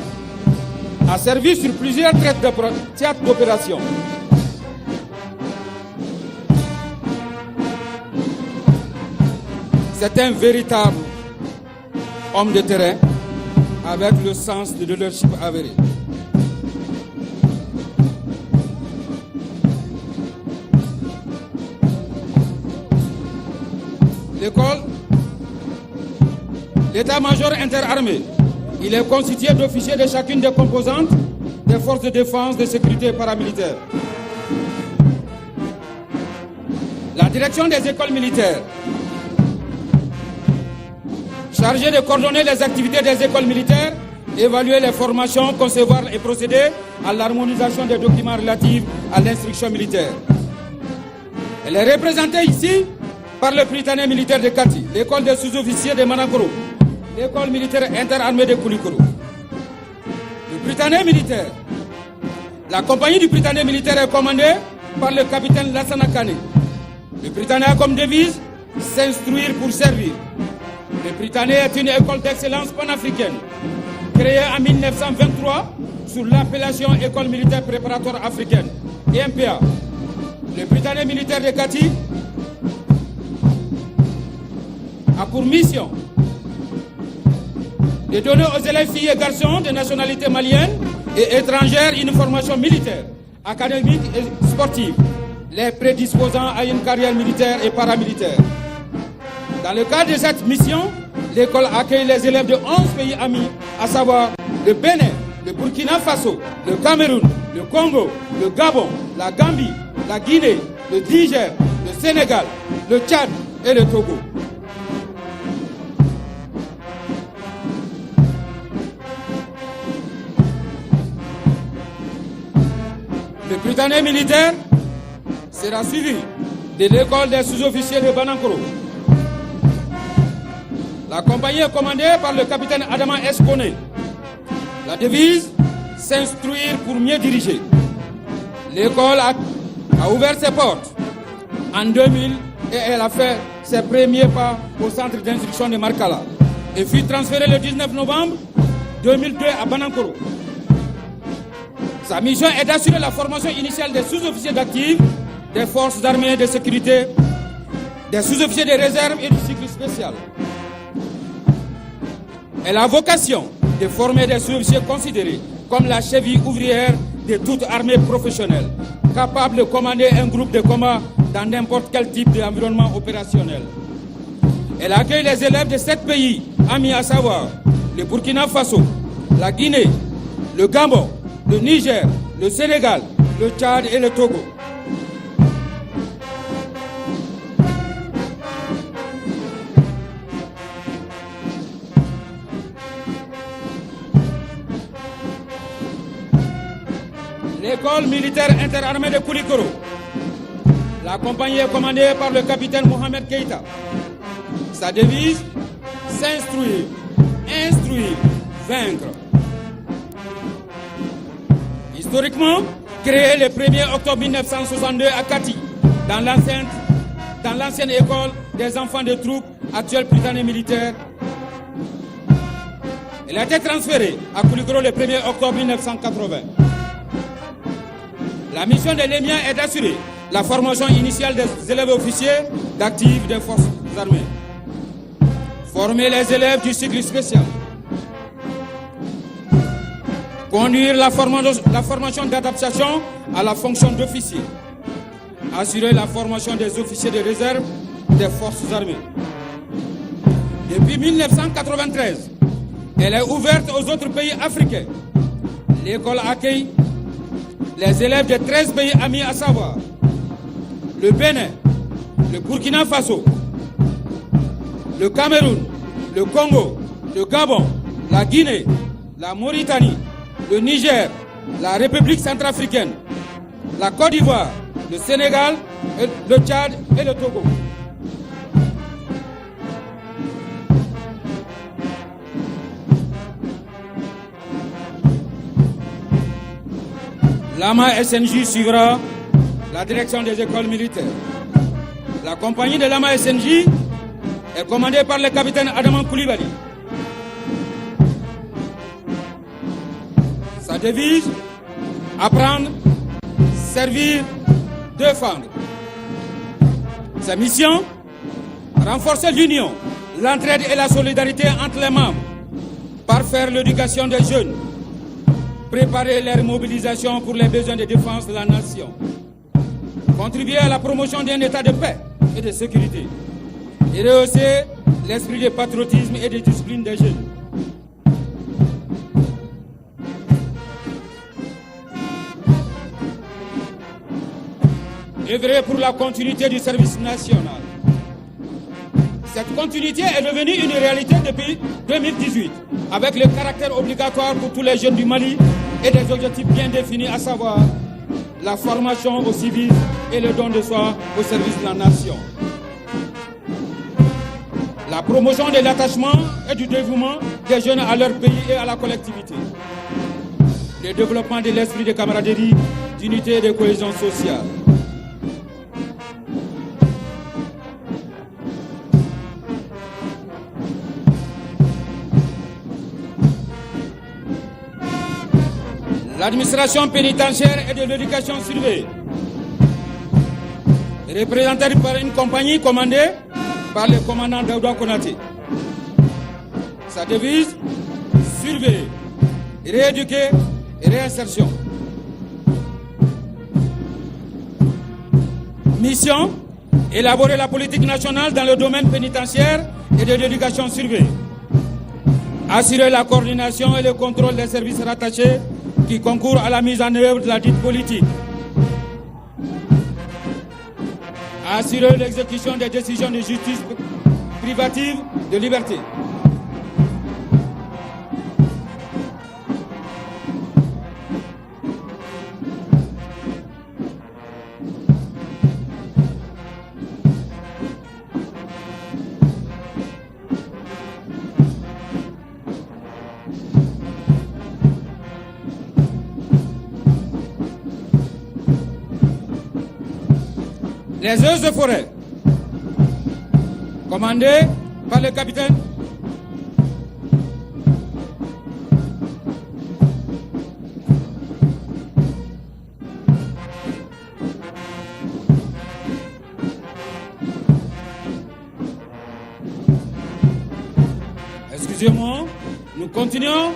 a servi sur plusieurs théâtres d'opération. C'est un véritable homme de terrain avec le sens de leadership avéré. L'état-major interarmé, il est constitué d'officiers de chacune des composantes des forces de défense, de sécurité et paramilitaires. La direction des écoles militaires, chargée de coordonner les activités des écoles militaires, évaluer les formations, concevoir et procéder à l'harmonisation des documents relatifs à l'instruction militaire. Elle est représentée ici par le Prytanée militaire de Kati, l'école des sous-officiers de Manakoro, l'école militaire interarmée de Koulikoro. Le Prytanée militaire, la compagnie du Prytanée militaire est commandée par le capitaine Lassana Kane. Le Prytanée a comme devise « S'instruire pour servir ». Le Prytanée est une école d'excellence panafricaine, créée en 1923 sous l'appellation École militaire préparatoire africaine, EMPA. Le Prytanée militaire de Kati a pour mission de donner aux élèves filles et garçons de nationalité malienne et étrangère une formation militaire, académique et sportive, les prédisposant à une carrière militaire et paramilitaire. Dans le cadre de cette mission, l'école accueille les élèves de 11 pays amis, à savoir le Bénin, le Burkina Faso, le Cameroun, le Congo, le Gabon, la Gambie, la Guinée, le Niger, le Sénégal, le Tchad et le Togo. Le Prytanée militaire sera suivi de l'école des sous-officiers de Banankoro. La compagnie est commandée par le capitaine Adama Eskone. La devise, s'instruire pour mieux diriger. L'école a ouvert ses portes en 2000 et elle a fait ses premiers pas au centre d'instruction de Markala et fut transférée le 19 novembre 2002 à Banankoro. Sa mission est d'assurer la formation initiale des sous-officiers d'actifs, des forces armées de sécurité, des sous-officiers de réserve et du cycle spécial. Elle a vocation de former des sous-officiers considérés comme la cheville ouvrière de toute armée professionnelle, capable de commander un groupe de combat dans n'importe quel type d'environnement opérationnel. Elle accueille les élèves de 7 pays amis, à savoir le Burkina Faso, la Guinée, le Gabon, le Niger, le Sénégal, le Tchad et le Togo. L'école militaire interarmée de Koulikoro. La compagnie est commandée par le capitaine Mohamed Keïta. Sa devise, s'instruire, instruire, vaincre. Historiquement, créée le 1er octobre 1962 à Kati, dans l'ancienne école des enfants de troupes, actuelle Prytanée militaire. Elle a été transférée à Koulikoro le 1er octobre 1980. La mission de l'EMIA est d'assurer la formation initiale des élèves officiers d'actifs des forces armées. Former les élèves du cycle spécial. Conduire la formation d'adaptation à la fonction d'officier. Assurer la formation des officiers de réserve des forces armées. Depuis 1993, elle est ouverte aux autres pays africains. L'école accueille les élèves de 13 pays amis, à savoir le Bénin, le Burkina Faso, le Cameroun, le Congo, le Gabon, la Guinée, la Mauritanie, le Niger, la République centrafricaine, la Côte d'Ivoire, le Sénégal, le Tchad et le Togo. L'AMA SNJ suivra la direction des écoles militaires. La compagnie de l'AMA SNJ est commandée par le capitaine Adaman Koulibaly. Sa devise, apprendre, servir, défendre. Sa mission, renforcer l'union, l'entraide et la solidarité entre les membres, parfaire l'éducation des jeunes, préparer leur mobilisation pour les besoins de défense de la nation, contribuer à la promotion d'un état de paix et de sécurité, et rehausser l'esprit de patriotisme et de discipline des jeunes. Œuvrer pour la continuité du service national. Cette continuité est devenue une réalité depuis 2018, avec le caractère obligatoire pour tous les jeunes du Mali et des objectifs bien définis, à savoir la formation au civisme et le don de soi au service de la nation. La promotion de l'attachement et du dévouement des jeunes à leur pays et à la collectivité. Le développement de l'esprit de camaraderie, d'unité et de cohésion sociale. L'administration pénitentiaire et de l'éducation surveillée, représentée par une compagnie commandée par le commandant Daouda Konaté. Sa devise, surveiller, rééduquer et réinsertion. Mission, élaborer la politique nationale dans le domaine pénitentiaire et de l'éducation surveillée. Assurer la coordination et le contrôle des services rattachés qui concourent à la mise en œuvre de la dite politique. Assurer l'exécution des décisions de justice privative de liberté. Les eaux et forêts, commandés par le capitaine Excusez-moi, nous continuons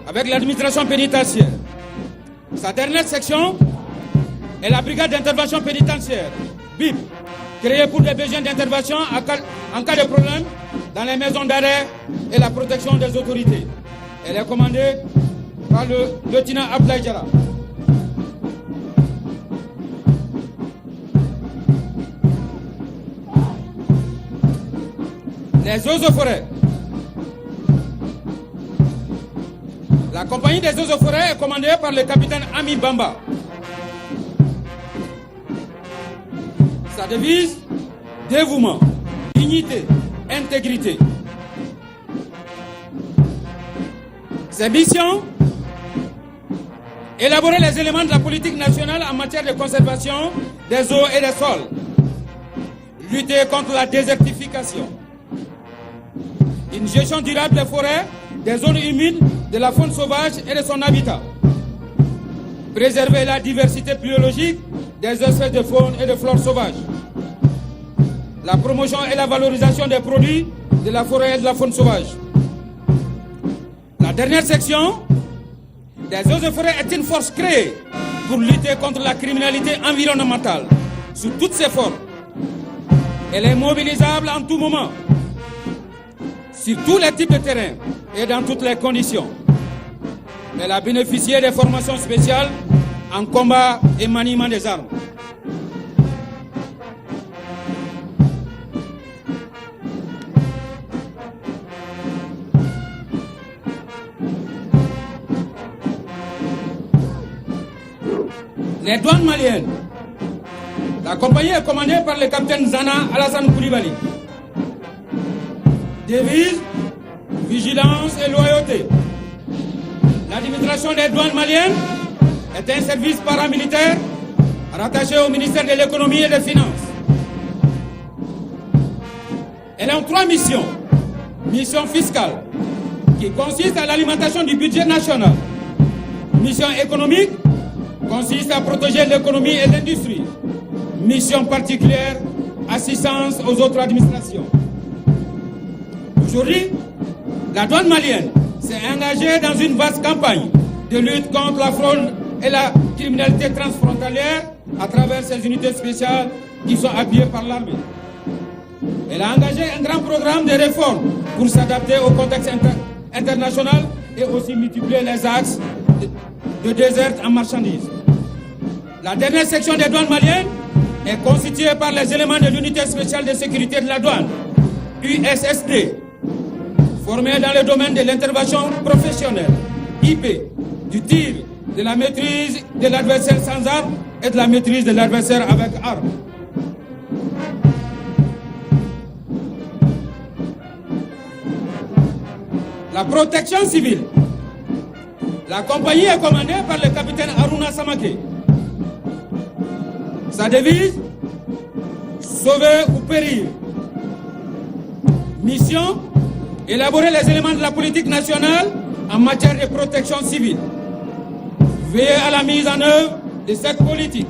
avec l'administration pénitentiaire. Sa dernière section est la brigade d'intervention pénitentiaire, BIP, créée pour des besoins d'intervention en cas de problème dans les maisons d'arrêt et la protection des autorités. Elle est commandée par le lieutenant Abdoulaye Diarra. Les eaux et forêts. La compagnie des eaux et forêts est commandée par le capitaine Ami Bamba. Sa devise, dévouement, dignité, intégrité. Ses missions, élaborer les éléments de la politique nationale en matière de conservation des eaux et des sols. Lutter contre la désertification. Une gestion durable des forêts, des zones humides, de la faune sauvage et de son habitat. Préserver la diversité biologique des espèces de faune et de flore sauvage. La promotion et la valorisation des produits de la forêt et de la faune sauvage. La dernière section des eaux et forêts est une force créée pour lutter contre la criminalité environnementale sous toutes ses formes. Elle est mobilisable en tout moment, sur tous les types de terrains et dans toutes les conditions. Elle a bénéficié des formations spéciales en combat et maniement des armes. Les douanes maliennes. La compagnie est commandée par le capitaine Zana Alassane Koulibaly. Devise, vigilance et loyauté. L'administration des douanes maliennes est un service paramilitaire rattaché au ministère de l'économie et des finances. Elle a 3 missions. Mission fiscale, qui consiste à l'alimentation du budget national. Mission économique, consiste à protéger l'économie et l'industrie. Mission particulière, assistance aux autres administrations. Aujourd'hui, la douane malienne s'est engagée dans une vaste campagne de lutte contre la fraude et la criminalité transfrontalière à travers ses unités spéciales qui sont appuyées par l'armée. Elle a engagé un grand programme de réformes pour s'adapter au contexte international et aussi multiplier les axes de désert en marchandises. La dernière section des douanes maliennes est constituée par les éléments de l'unité spéciale de sécurité de la douane, USSD, formés dans le domaine de l'intervention professionnelle, IP, du tir, de la maîtrise de l'adversaire sans armes et de la maîtrise de l'adversaire avec armes. La protection civile. La compagnie est commandée par le capitaine Aruna Samake. Sa devise, sauver ou périr. Mission, élaborer les éléments de la politique nationale en matière de protection civile. Veiller à la mise en œuvre de cette politique.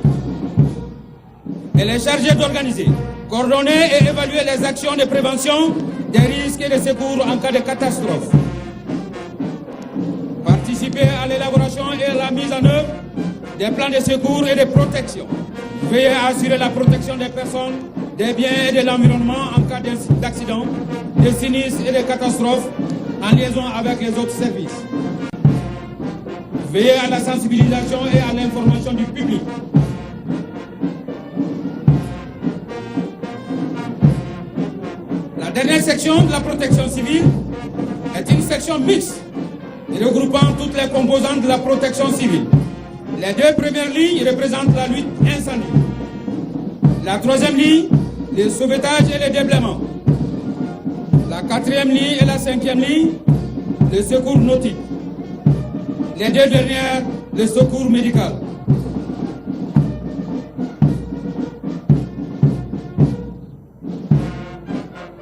Elle est chargée d'organiser, coordonner et évaluer les actions de prévention des risques et de secours en cas de catastrophe. Participer à l'élaboration et à la mise en œuvre des plans de secours et de protection. Veiller à assurer la protection des personnes, des biens et de l'environnement en cas d'accident, de sinistres et de catastrophes en liaison avec les autres services. Veiller à la sensibilisation et à l'information du public. La dernière section de la protection civile est une section mixte regroupant toutes les composantes de la protection civile. Les 2 premières lignes représentent la lutte incendie. La 3e ligne, le sauvetage et le déblaiement. La 4e ligne et la 5e ligne, le secours nautique. Les 2 dernières, le secours médical.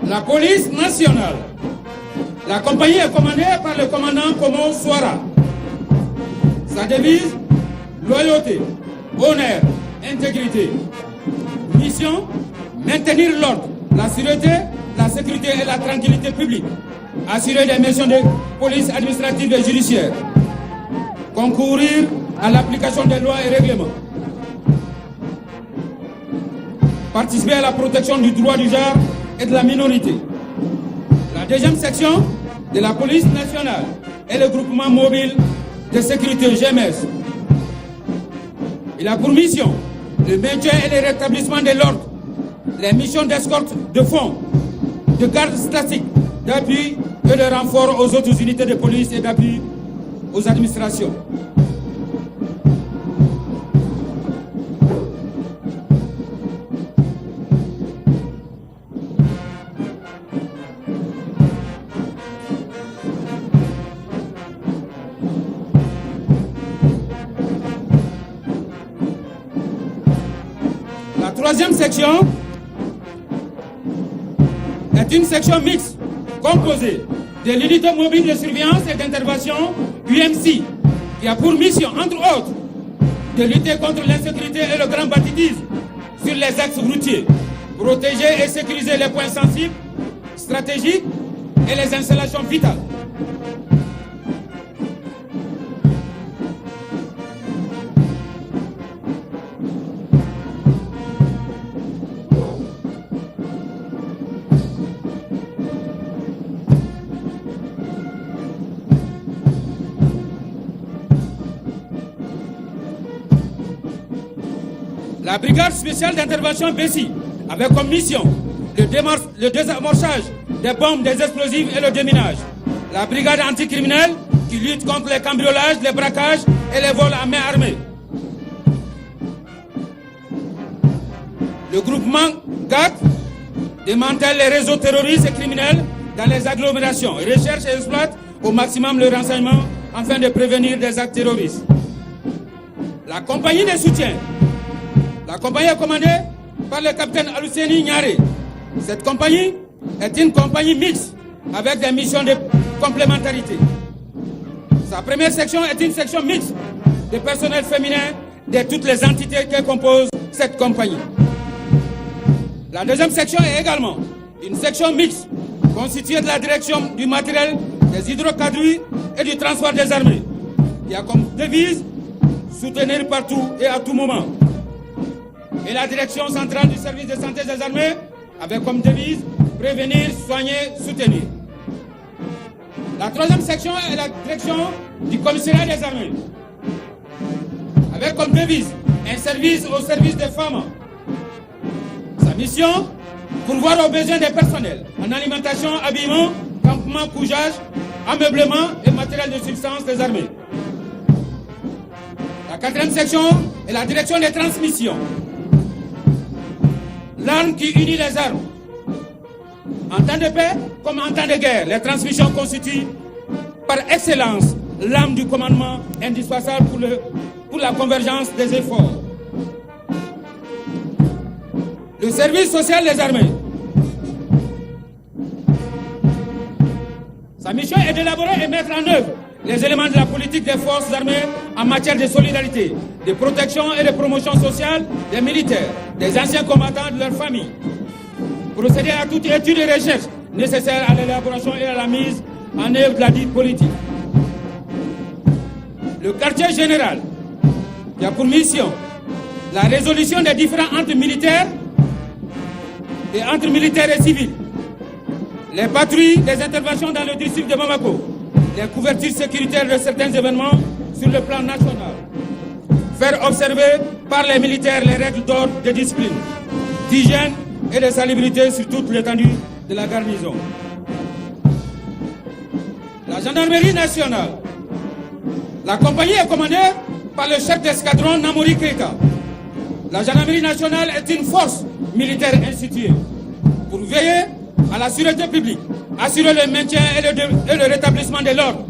La police nationale. La compagnie est commandée par le commandant Komo Souara. Sa devise, loyauté, honneur, intégrité. Mission, maintenir l'ordre, la sûreté, la sécurité et la tranquillité publique. Assurer des missions de police administrative et judiciaire. Concourir à l'application des lois et règlements. Participer à la protection du droit du genre et de la minorité. La 2e section de la police nationale est le groupement mobile de sécurité GMS. Il a pour mission le maintien et le rétablissement de l'ordre, les missions d'escorte de fonds, de garde statique, d'appui et de renfort aux autres unités de police et d'appui aux administrations. La 3e section est une section mixte composée de l'unité mobile de surveillance et d'intervention UMC qui a pour mission, entre autres, de lutter contre l'insécurité et le grand banditisme sur les axes routiers, protéger et sécuriser les points sensibles, stratégiques et les installations vitales. La brigade spéciale d'intervention Bessie avait comme mission le désamorçage des bombes, des explosifs et le déminage. La brigade anticriminelle qui lutte contre les cambriolages, les braquages et les vols à main armée. Le groupement GAT démantèle les réseaux terroristes et criminels dans les agglomérations, recherche et exploite au maximum le renseignement afin de prévenir des actes terroristes. La compagnie de soutien. La compagnie est commandée par le capitaine Aluseni Nyare. Cette compagnie est une compagnie mixte avec des missions de complémentarité. Sa première section est une section mixte de personnel féminin de toutes les entités qui composent cette compagnie. La deuxième section est également une section mixte constituée de la direction du matériel, des hydrocadres et du transport des armées, qui a comme devise soutenir partout et à tout moment. Et la direction centrale du service de santé des armées avec comme devise prévenir, soigner, soutenir. La troisième section est la direction du commissariat des armées avec comme devise un service au service des femmes. Sa mission, pourvoir aux besoins des personnels en alimentation, habillement, campement, couchage, ameublement et matériel de substance des armées. La quatrième section est la direction des transmissions. L'arme qui unit les armes. En temps de paix comme en temps de guerre, les transmissions constituent par excellence l'arme du commandement indispensable pour la convergence des efforts. Le service social des armées. Sa mission est d'élaborer et mettre en œuvre les éléments de la politique des forces armées en matière de solidarité, de protection et de promotion sociale des militaires, des anciens combattants et de leurs familles. Procéder à toute étude et recherche nécessaire à l'élaboration et à la mise en œuvre de la dite politique. Le quartier général, qui a pour mission la résolution des différends entre militaires et civils, les patrouilles des interventions dans le district de Bamako, les couvertures sécuritaires de certains événements sur le plan national, faire observer par les militaires les règles d'ordre de discipline, d'hygiène et de salubrité sur toute l'étendue de la garnison. La gendarmerie nationale. La compagnie est commandée par le chef d'escadron Namori Keita. La gendarmerie nationale est une force militaire instituée pour veiller à la sûreté publique, assurer le maintien et le rétablissement de l'ordre,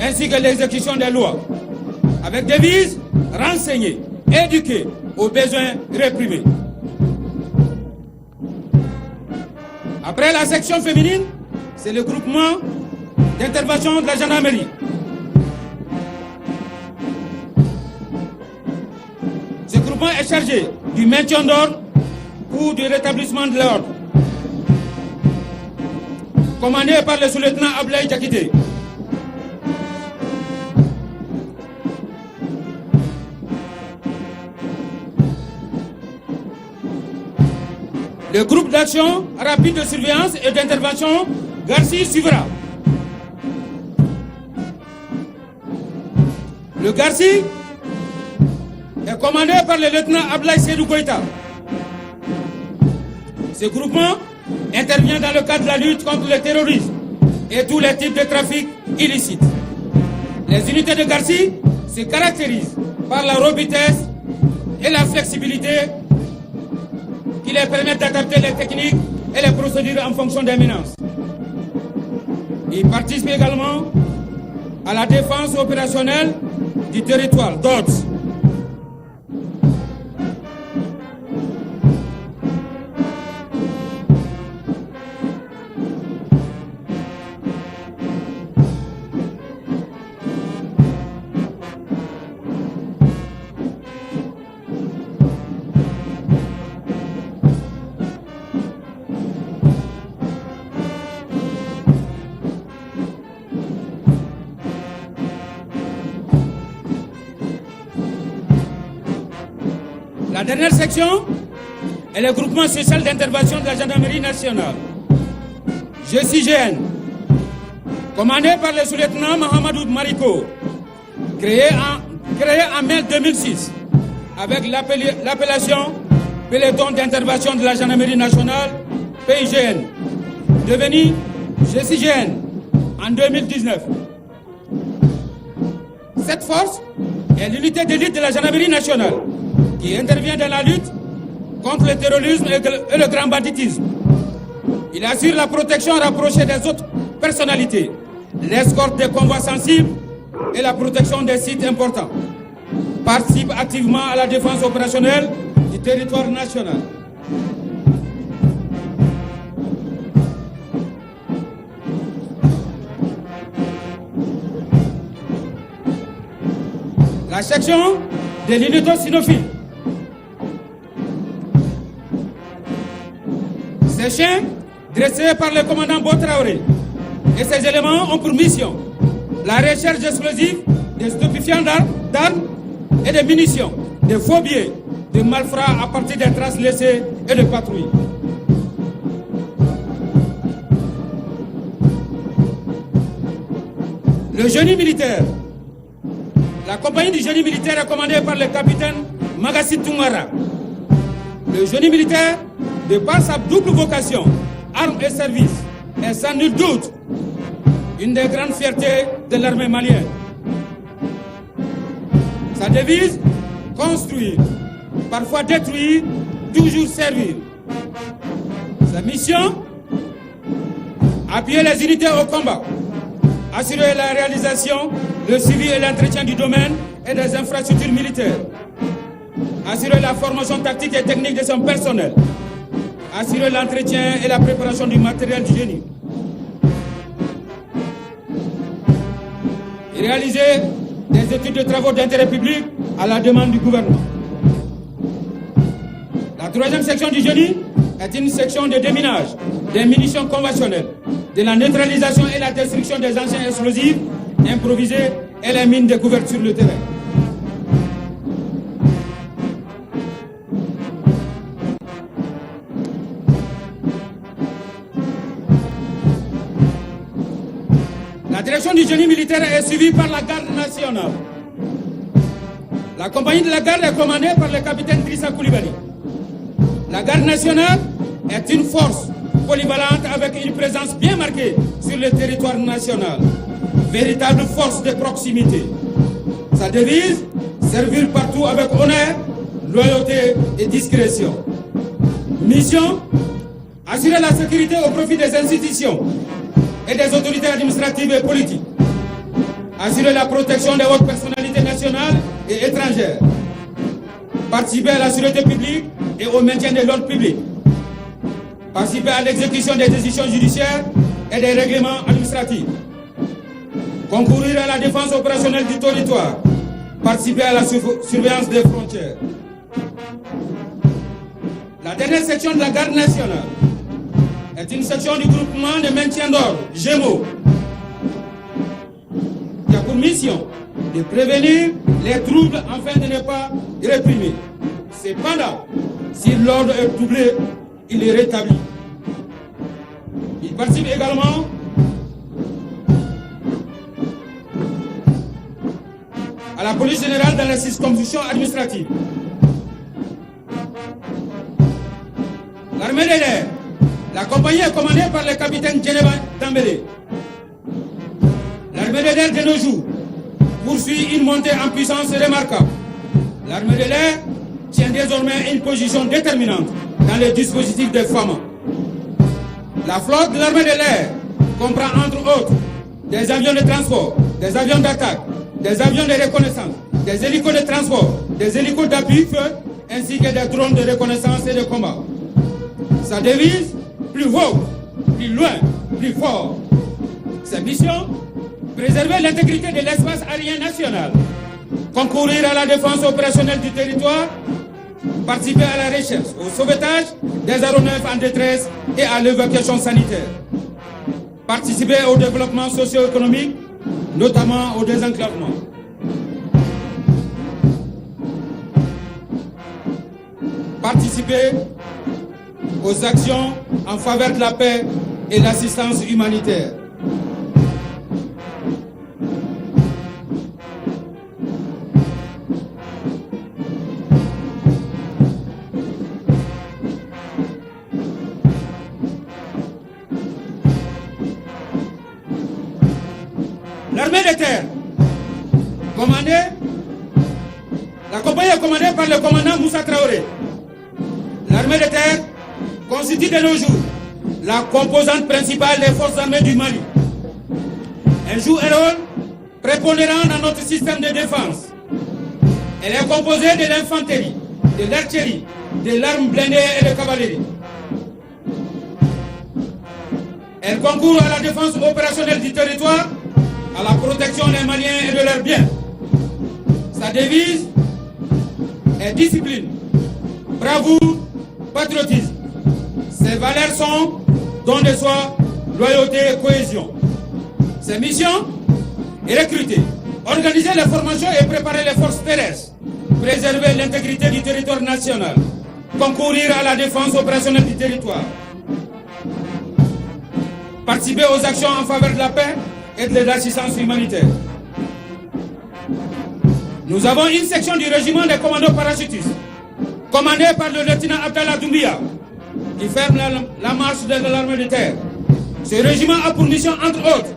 ainsi que l'exécution des lois, avec devise renseigner, éduquer aux besoins réprimés. Après la section féminine, c'est le groupement d'intervention de la gendarmerie. Ce groupement est chargé du maintien d'ordre ou du rétablissement de l'ordre, commandé par le sous-lieutenant Ablaï Diakité. Le groupe d'action rapide de surveillance et d'intervention Garci suivra. Le Garci est commandé par le lieutenant Ablaï Sédou Goïta. Ce groupement intervient dans le cadre de la lutte contre le terrorisme et tous les types de trafic illicites. Les unités de Garci se caractérisent par la robustesse et la flexibilité qui les permettent d'adapter les techniques et les procédures en fonction des menaces. Ils participent également à la défense opérationnelle du territoire d'Ods. La dernière section est le groupement social d'intervention de la gendarmerie nationale, GCGN, commandé par le sous-lieutenant Mahamadou Mariko, créé en mai 2006 avec l'appellation Peloton d'intervention de la gendarmerie nationale, PIGN, devenu GCGN en 2019. Cette force est l'unité d'élite de la gendarmerie nationale qui intervient dans la lutte contre le terrorisme et le grand banditisme. Il assure la protection rapprochée des autres personnalités, l'escorte des convois sensibles et la protection des sites importants. participe activement à la défense opérationnelle du territoire national. La section de l'unité-sinophile. Ces chiens, dressés par le commandant Botraoré, et ces éléments ont pour mission la recherche d'explosifs, des stupéfiants d'armes et de munitions, de faux billets, de malfrats à partir des traces laissées et de patrouilles. Le génie militaire. La compagnie du génie militaire est commandée par le capitaine Magassi Tungara. Le génie militaire, de par sa double vocation, armes et services, est sans nul doute une des grandes fiertés de l'armée malienne. Sa devise, construire, parfois détruire, toujours servir. Sa mission, appuyer les unités au combat, assurer la réalisation, le suivi et l'entretien du domaine et des infrastructures militaires, assurer la formation tactique et technique de son personnel, assurer l'entretien et la préparation du matériel du génie, et réaliser des études de travaux d'intérêt public à la demande du gouvernement. La troisième section du génie est une section de déminage des munitions conventionnelles, de la neutralisation et la destruction des anciens explosifs improvisés et les mines découvertes sur le terrain. La direction du génie militaire est suivie par la garde nationale. La compagnie de la garde est commandée par le capitaine Drissa Koulibaly. La garde nationale est une force polyvalente avec une présence bien marquée sur le territoire national. Véritable force de proximité. Sa devise, servir partout avec honneur, loyauté et discrétion. Mission, assurer la sécurité au profit des institutions et des autorités administratives et politiques. Assurer la protection des hautes personnalités nationales et étrangères. Participer à la sûreté publique et au maintien de l'ordre public. Participer à l'exécution des décisions judiciaires et des règlements administratifs. Concourir à la défense opérationnelle du territoire. Participer à la surveillance des frontières. La dernière section de la garde nationale est une section du groupement de maintien d'ordre, GEMO, qui a pour mission de prévenir les troubles afin de ne pas réprimer. Cependant, si l'ordre est troublé, il est rétabli. Il participe également à la police générale dans les circonscriptions administratives. L'armée de l'air. La compagnie est commandée par le capitaine Djeneba Dambélé. L'armée de l'air de nos jours poursuit une montée en puissance remarquable. L'armée de l'air tient désormais une position déterminante dans les dispositifs de FAMA. La flotte de l'armée de l'air comprend entre autres des avions de transport, des avions d'attaque, des avions de reconnaissance, des hélicos de transport, des hélicos d'appui-feu, ainsi que des drones de reconnaissance et de combat. Sa devise, plus haut, plus loin, plus fort. Sa mission, préserver l'intégrité de l'espace aérien national, concourir à la défense opérationnelle du territoire, participer à la recherche, au sauvetage des aéronefs en détresse et à l'évacuation sanitaire, participer au développement socio-économique, notamment au désenclavement. Participer aux actions en faveur de la paix et l'assistance humanitaire. L'armée de terre, la compagnie est commandée par le commandant Moussa Traoré. L'armée de terre constitue de nos jours la composante principale des forces armées du Mali. Elle joue un rôle prépondérant dans notre système de défense Elle est composée de l'infanterie, de l'artillerie, de l'arme blindée et de cavalerie. Elle concourt à la défense opérationnelle du territoire, à la protection des Maliens et de leurs biens. Sa devise est discipline, bravoure, patriotisme. Ses valeurs sont don de soi, loyauté et cohésion. Ses missions est recruter, organiser les formations et préparer les forces terrestres, préserver l'intégrité du territoire national, concourir à la défense opérationnelle du territoire, participer aux actions en faveur de la paix et de l'assistance humanitaire. Nous avons une section du régiment des commandos parachutistes, commandée par le lieutenant Abdallah Doumbia, qui ferme la marche de l'armée de terre. Ce régiment a pour mission, entre autres,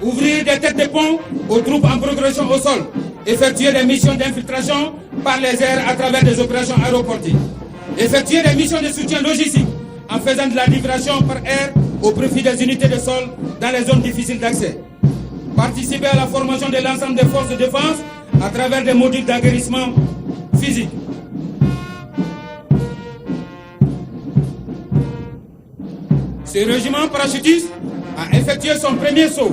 ouvrir des têtes de pont aux troupes en progression au sol, effectuer des missions d'infiltration par les airs à travers des opérations aéroportées, effectuer des missions de soutien logistique en faisant de la livraison par air au profit des unités de sol dans les zones difficiles d'accès, participer à la formation de l'ensemble des forces de défense à travers des modules d'aguerrissement physique. Ce régiment parachutiste a effectué son premier saut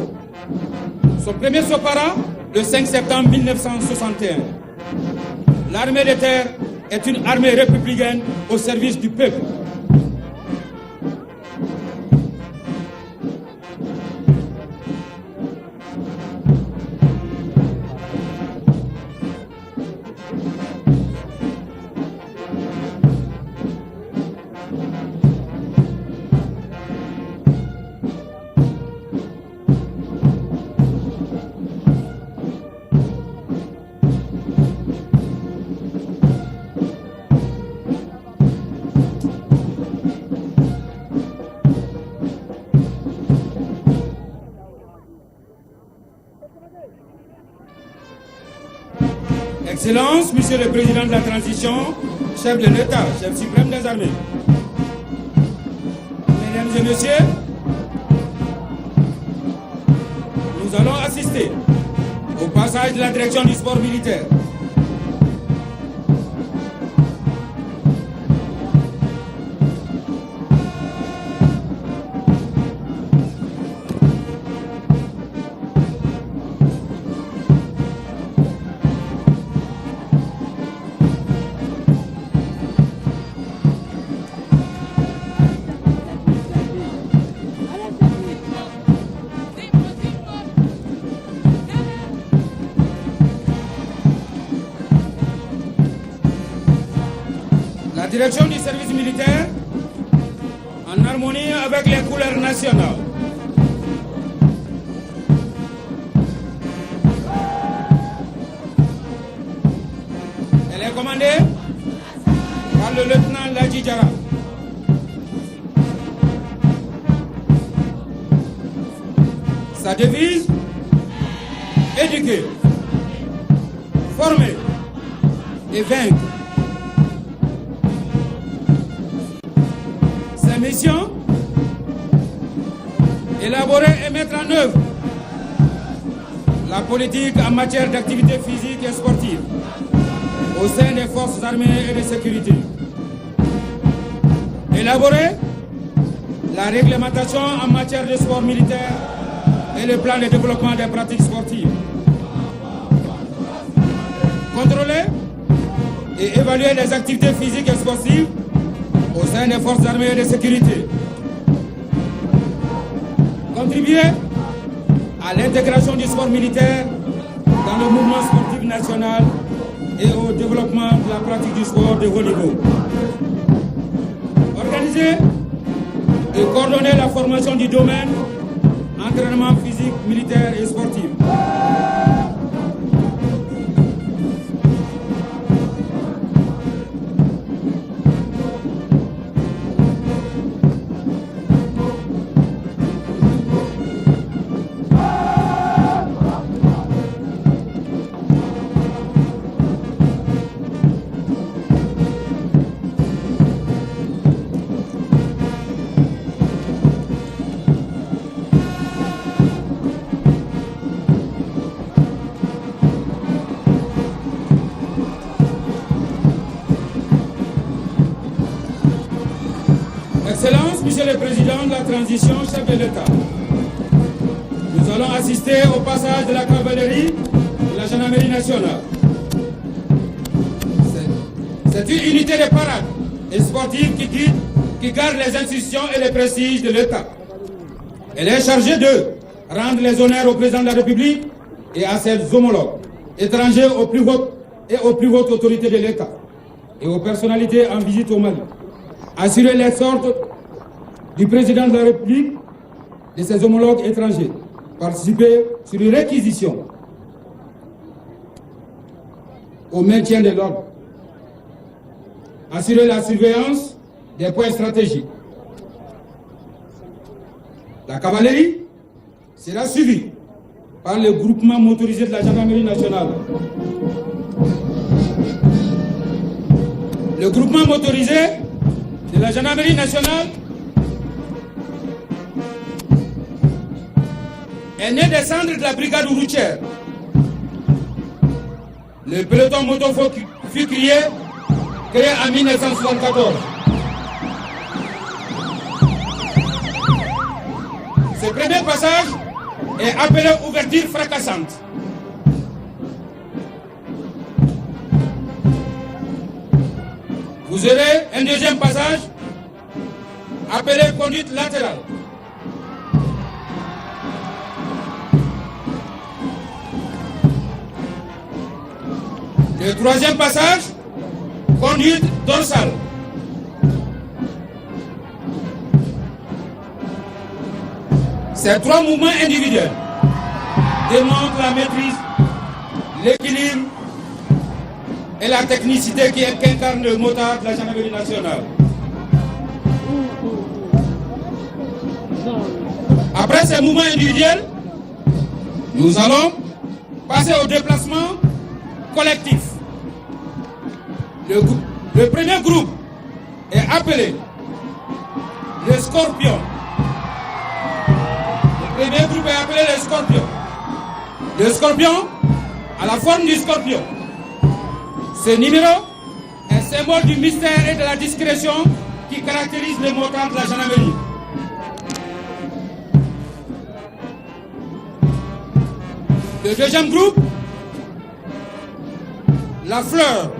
para le 5 septembre 1961. L'armée de terre est une armée républicaine au service du peuple. Excellence, Monsieur le Président de la Transition, chef de l'État, chef suprême des armées. Mesdames et Messieurs, nous allons assister au passage de la direction du sport militaire. La direction du service militaire, en harmonie avec les couleurs nationales. Elle est commandée par le lieutenant Ladji Diarra. Sa devise, éduquer, former et vaincre. Mission, élaborer et mettre en œuvre la politique en matière d'activité physique et sportive au sein des forces armées et de sécurité. Élaborer la réglementation en matière de sport militaire et le plan de développement des pratiques sportives. Contrôler et évaluer les activités physiques et sportives au sein des forces armées et de sécurité. Contribuer à l'intégration du sport militaire dans le mouvement sportif national et au développement de la pratique du sport de haut niveau. Organiser et coordonner la formation du domaine entraînement physique, militaire et sportif. Excellences, Monsieur le Président de la Transition, chef de l'État, nous allons assister au passage de la cavalerie de la Gendarmerie nationale. C'est une unité de parade et sportive qui garde les institutions et les prestiges de l'État. Elle est chargée de rendre les honneurs au Président de la République et à ses homologues étrangers aux plus hautes autorités de l'État et aux personnalités en visite au Mali. Assurer l'escorte du Président de la République et de ses homologues étrangers. Participer sur les réquisitions au maintien de l'ordre. Assurer la surveillance des points stratégiques. La cavalerie sera suivie par le groupement motorisé de la Gendarmerie nationale. Le groupement motorisé de la Gendarmerie nationale est né des cendres de la brigade routière. Le peloton moto fut créé en 1974. Ce premier passage est appelé ouverture fracassante. Vous aurez un deuxième passage appelé conduite latérale. Le troisième passage, conduite dorsale. Ces trois mouvements individuels démontrent la maîtrise, l'équilibre et la technicité qu'incarne le motard de la Gendarmerie nationale. Après ces mouvements individuels, nous allons passer au déplacement collectif. Le premier groupe est appelé le Scorpion. Le premier groupe est appelé le Scorpion. Le Scorpion a la forme du scorpion. Ce numéro est symbole du mystère et de la discrétion qui caractérise les motards de la gendarmerie. Le deuxième groupe, la fleur.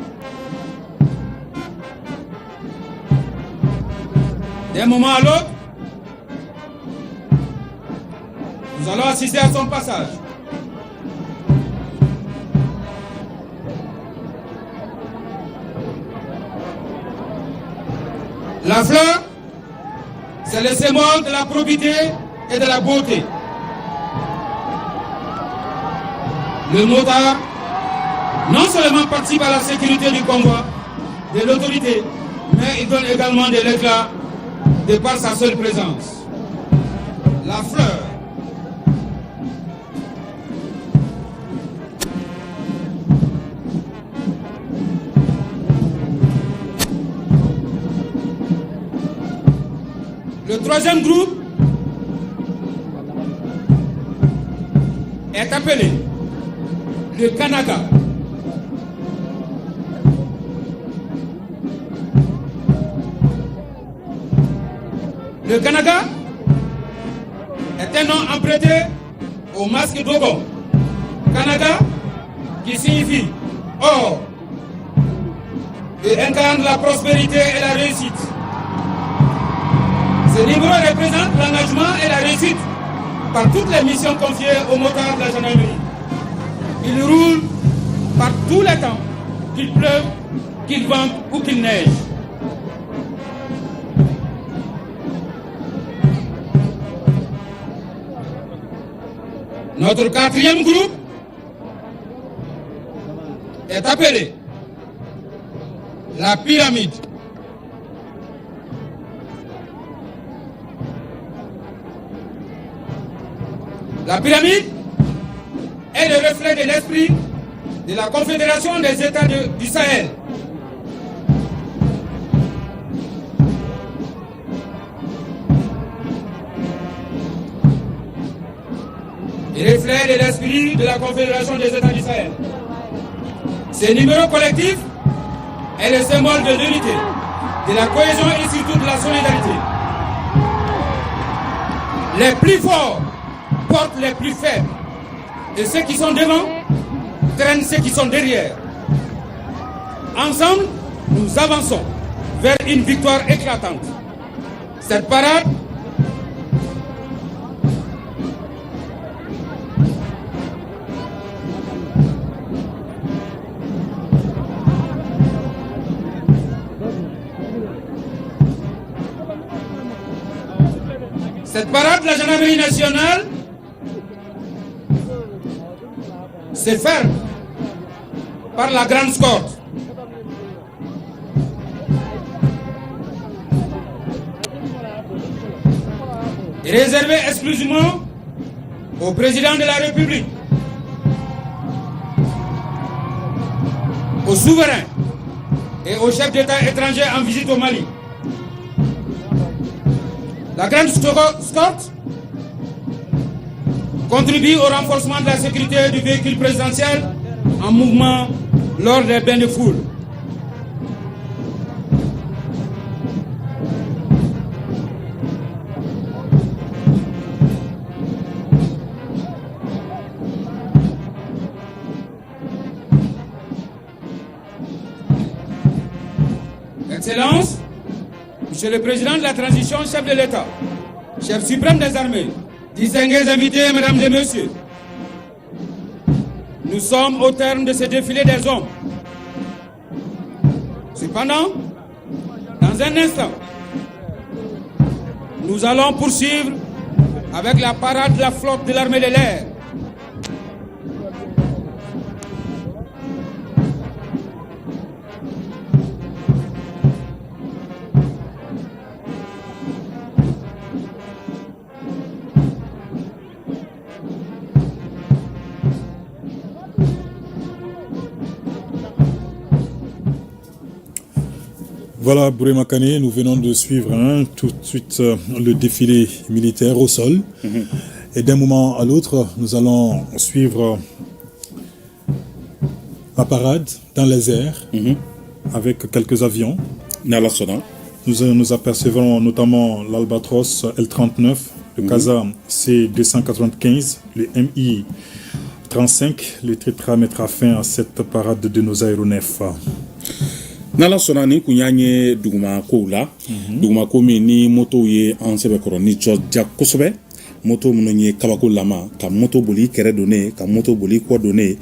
D'un moment à l'autre, nous allons assister à son passage. La fleur, c'est le symbole de la probité et de la beauté. Le motard non seulement participe à la sécurité du convoi, de l'autorité, mais il donne également de l'éclat de par sa seule présence. La fleur. Le troisième groupe est appelé le Kanaga. Le Kanaga est un nom emprunté au masque d'Ogon. Kanaga qui signifie or et incarne la prospérité et la réussite. Ce numéro représente l'engagement et la réussite par toutes les missions confiées aux motards de la gendarmerie. Il roule par tous les temps, qu'il pleuve, qu'il vente ou qu'il neige. Notre quatrième groupe est appelé la pyramide. La pyramide est le reflet de l'esprit de la Confédération des États du Sahel. Le reflet de l'esprit de la Confédération des États du Sahel. Ce numéro collectif est le symbole de l'unité, de la cohésion et surtout de la solidarité. Les plus forts portent les plus faibles. Et ceux qui sont devant traînent ceux qui sont derrière. Ensemble, nous avançons vers une victoire éclatante. Cette parade de la gendarmerie nationale se ferme par la grande escorte. Réservé exclusivement au président de la République, aux souverains et aux chefs d'État étrangers en visite au Mali. La grande escorte contribue au renforcement de la sécurité du véhicule présidentiel en mouvement lors des bains de foule. Excellence, Monsieur le Président de la Transition, chef de l'État, chef suprême des armées, distingués invités, mesdames et messieurs, nous sommes au terme de ce défilé des hommes. Cependant, dans un instant, nous allons poursuivre avec la parade de la flotte de l'armée de l'air. Voilà, Bourema Kane, nous venons de suivre tout de suite le défilé militaire au sol. Et d'un moment à l'autre, nous allons suivre la parade dans les airs avec quelques avions. Nous apercevons notamment l'Albatros L-39, le Casa C-295, le Mi-35. Le Tétra mettra fin à cette parade de nos aéronefs. N'ala sɔnna ni kun y'a ye dugumakow la dugumako min ni moto ye an sɛbɛkɔrɔ ni jɔja kosɛbɛ moto minnu ye kabako lama ka moto boli kɛrɛ donne ka moto boli kɔ donne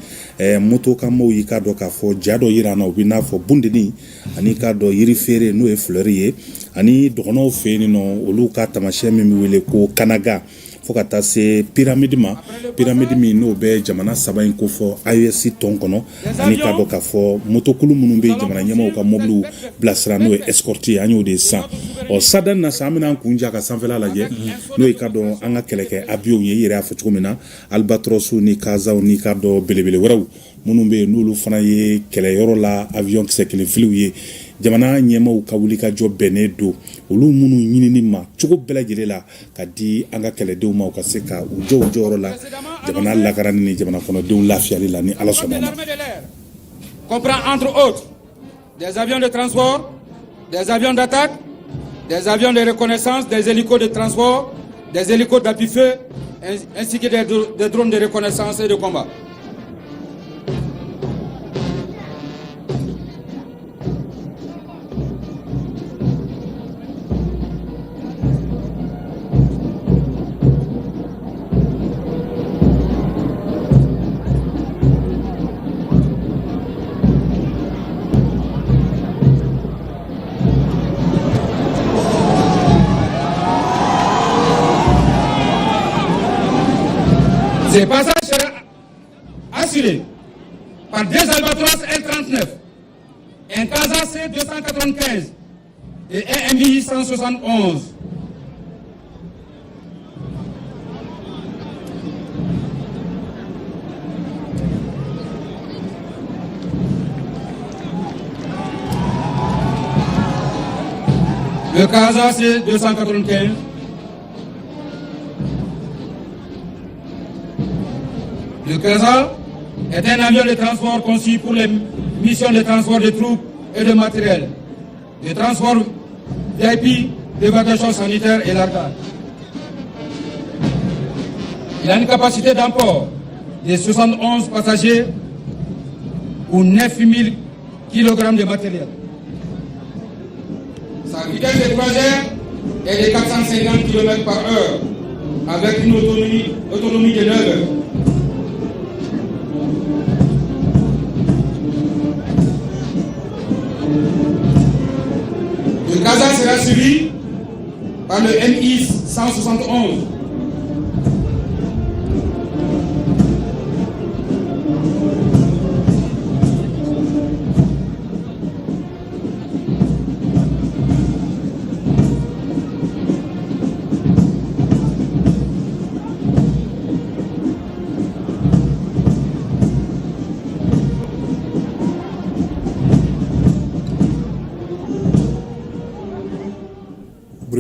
moto ka maaw y'i ka dɔn k'a fɔ ja dɔ yira na u bɛ n'a fɔ bundeni ani k'a dɔn yiri feere n'o ye fleur ye ani dɔgɔnɔw fɛ yen nɔ olu ka taamasiyɛn min bɛ wele ko kanaga fo ka taa se pyramide ma pyramide min n'o bɛ jamana saba in kofɔ AES tɔn kɔnɔ ani k'a dɔn k'a fɔ motokulu minnu bɛ jamana ɲɛmaaw ka mobiliw bilasira n'o ye escorte ye an y'o de san sada na sa an bɛna an kun ja ka sanfɛla lajɛ n'o ye k'a dɔn an ka kɛlɛkɛ avion ye i yɛrɛ y'a fɔ cogo min na albatrosu ni kazaw ni k'a dɔn belebele wɛrɛw minnu bɛ yen n'olu fana ye kɛlɛyɔrɔ la avion kisɛ kelen filiw ye jamana ɲɛmaaw ka wuli ka jɔ bɛnnen don olu minnu ɲinini ma cogo bɛɛ lajɛlen la ka di an ka kɛlɛdenw ma u ka se ka u jɔ u jɔyɔrɔ la jamana lakarani ni jamana kɔnɔdenw lafiyali la ni ala sɔnna ma. Comprend entre autres des avions de transport, des avions d'attaque, des avions de reconnaissance, des hélicos de transport, des hélicos d'appui-feu ainsi que des drones de reconnaissance et de combat. Ce passage sera assuré par deux Albatros L-39, un Casa C-295 et un Mi-171. Le Casa C-295 Le Casa est un avion de transport conçu pour les missions de transport de troupes et de matériel, de transport VIP, d'évacuation sanitaire et largage. Il a une capacité d'emport de 71 passagers ou 9000 kg de matériel. Sa vitesse de croisière est de 450 km/h avec une autonomie de 9 heures. Le Casa sera suivi par le MI 171.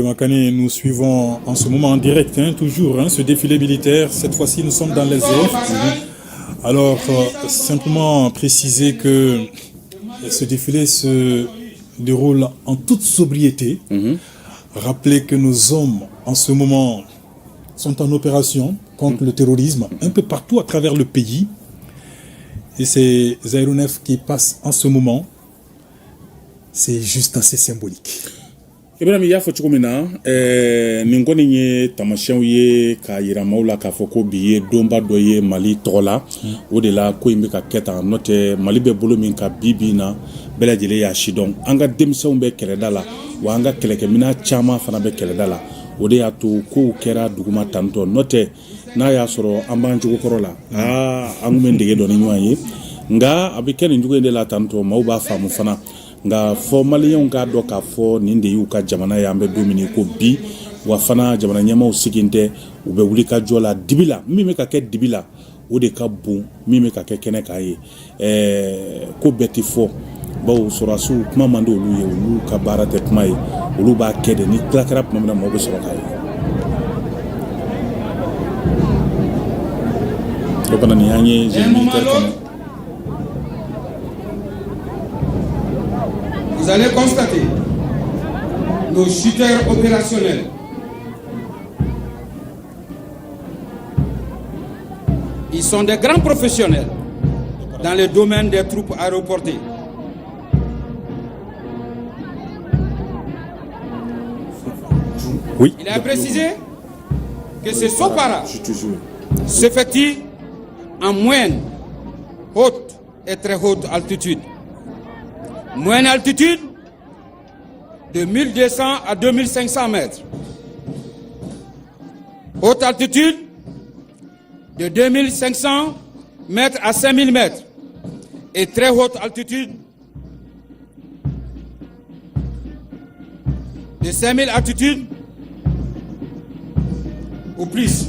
Makane, nous suivons en ce moment en direct, toujours, ce défilé militaire. Cette fois-ci, nous sommes dans les airs. Alors, simplement préciser que ce défilé se déroule en toute sobriété. Rappeler que nos hommes, en ce moment, sont en opération contre le terrorisme un peu partout à travers le pays. Et ces aéronefs qui passent en ce moment, c'est juste assez symbolique. Ibrahim y'a fɔ cogo min na nin kɔni ye tamasiyɛnw ye k'a yira maaw la k'a fɔ ko bi ye donba dɔ ye Mali tɔgɔ la o de la ko in bɛ ka kɛ tan n'o tɛ Mali bɛ bolo min ka bi na bɛɛ lajɛlen y'a sidɔn an ka denmisɛnw bɛ kɛlɛda la wa an ka kɛlɛkɛminɛn caman fana bɛ kɛlɛda la o de y'a to kow kɛra duguma tantɔ n'o tɛ n'a y'a sɔrɔ an b'an jogo kɔrɔ la an kun bɛ dege dɔ ni ɲɔgɔn ye nka a bɛ kɛ nin cogo in de la tantɔ maaw b'a faamu fana nga fɔ maliyɛnw k'a dɔn k'a fɔ nin de y'u ka jamana ye an bɛ don min ko bi wa fana jamana ɲɛmaaw sigin tɛ u bɛ wuli ka jɔ la dibi la min bɛ ka kɛ dibi la o de ka bon min bɛ ka kɛ kɛnɛ kan ye ko bɛɛ tɛ fɔ bawo sɔrɔdasiw kuma man di olu ye olu ka baara tɛ kuma ye olu b'a kɛ de ni tila kɛra tuma min na maaw bɛ sɔrɔ k'a ye o fana nin y'an ye génie militaire kɔnɔ. Vous allez constater nos shooters opérationnels. Ils sont des grands professionnels dans le domaine des troupes aéroportées. Oui. Il a précisé que ce SOPARA s'effectue en moyenne, haute et très haute altitude. Moyenne altitude de 1200 à 2500 mètres. Haute altitude de 2500 mètres à 5000 mètres. Et très haute altitude de 5000 altitudes ou plus.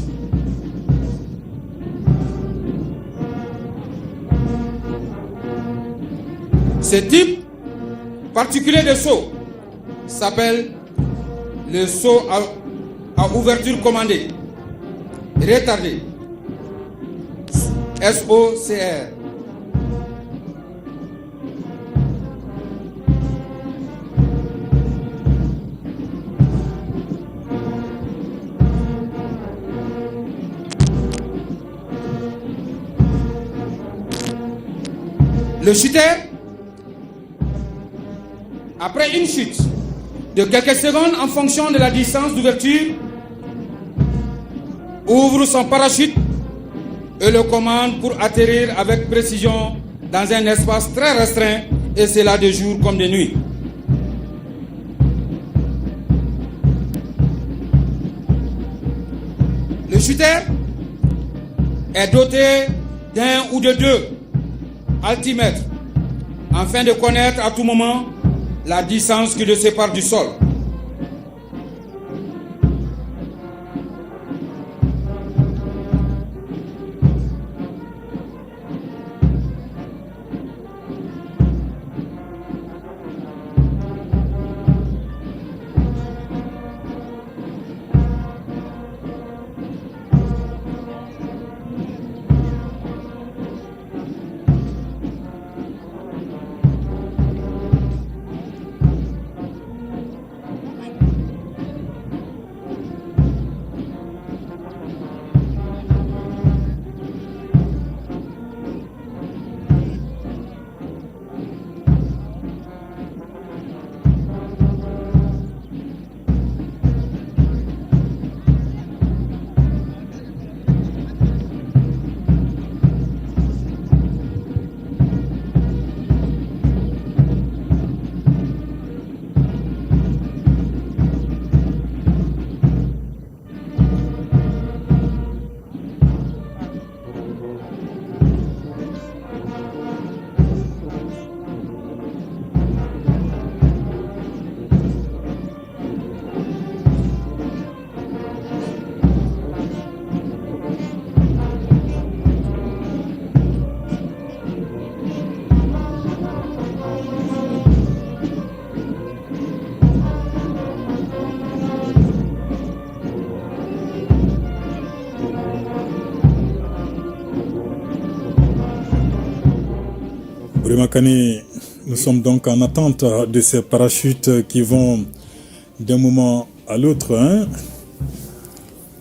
Ce type particulier de saut s'appelle le saut à ouverture commandée, retardé, SOCR. Le shooter, après une chute de quelques secondes en fonction de la distance d'ouverture, ouvre son parachute et le commande pour atterrir avec précision dans un espace très restreint, et cela de jour comme de nuit. Le shooter est doté d'un ou de deux altimètres afin de connaître à tout moment la distance qui le sépare du sol. Brumakane, nous sommes donc en attente de ces parachutes qui vont d'un moment à l'autre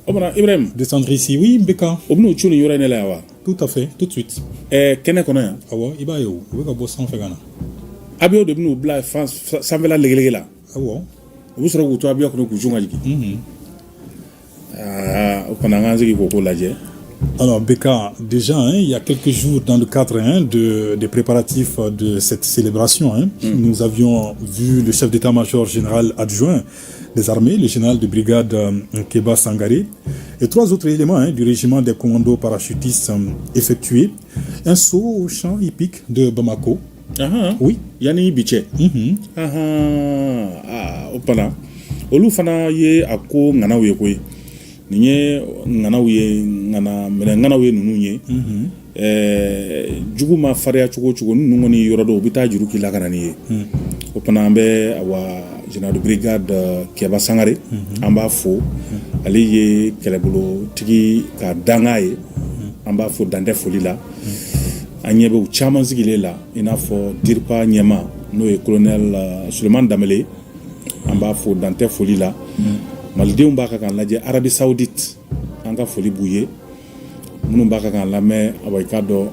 Ibrahim, descendre ici. Oui, Beka. Tout à fait, tout de suite. Kene kono Ah ouais, il va y où? Il va bosser en Fegana. Abio de nous bla France samvela legelela. Ah ouais. Vous serez où toi abio kono kujunga jiki. Opananganzi ko laje. Alors, Beka, déjà, il y a quelques jours, dans le cadre des préparatifs de cette célébration, nous avions vu le chef d'état-major général adjoint des armées, le général de brigade Keba Sangaré, et 3 autres éléments du régiment des commandos parachutistes effectuer un saut au champ hippique de Bamako. Oui. Yani biche. Opana. Olu fana ye ako ngana we koy. Ninye ngana we nunu ye jugu ma faria chugo nunu ngoni yorodo bita juru kila kana ni o panambe wa général de brigade Keba Sangare amba fo ali ye kelebolo tigi ka dangaye amba fo dande foli la anyebe u chaman zigile la ina fo dirpa nyema no e colonel Suleiman Damele amba fo dante foli la maldenw b'a kan lajɛ Arabie Saoudite an ka foli b'u ye minnu b'a kan lamɛn i ka dɔn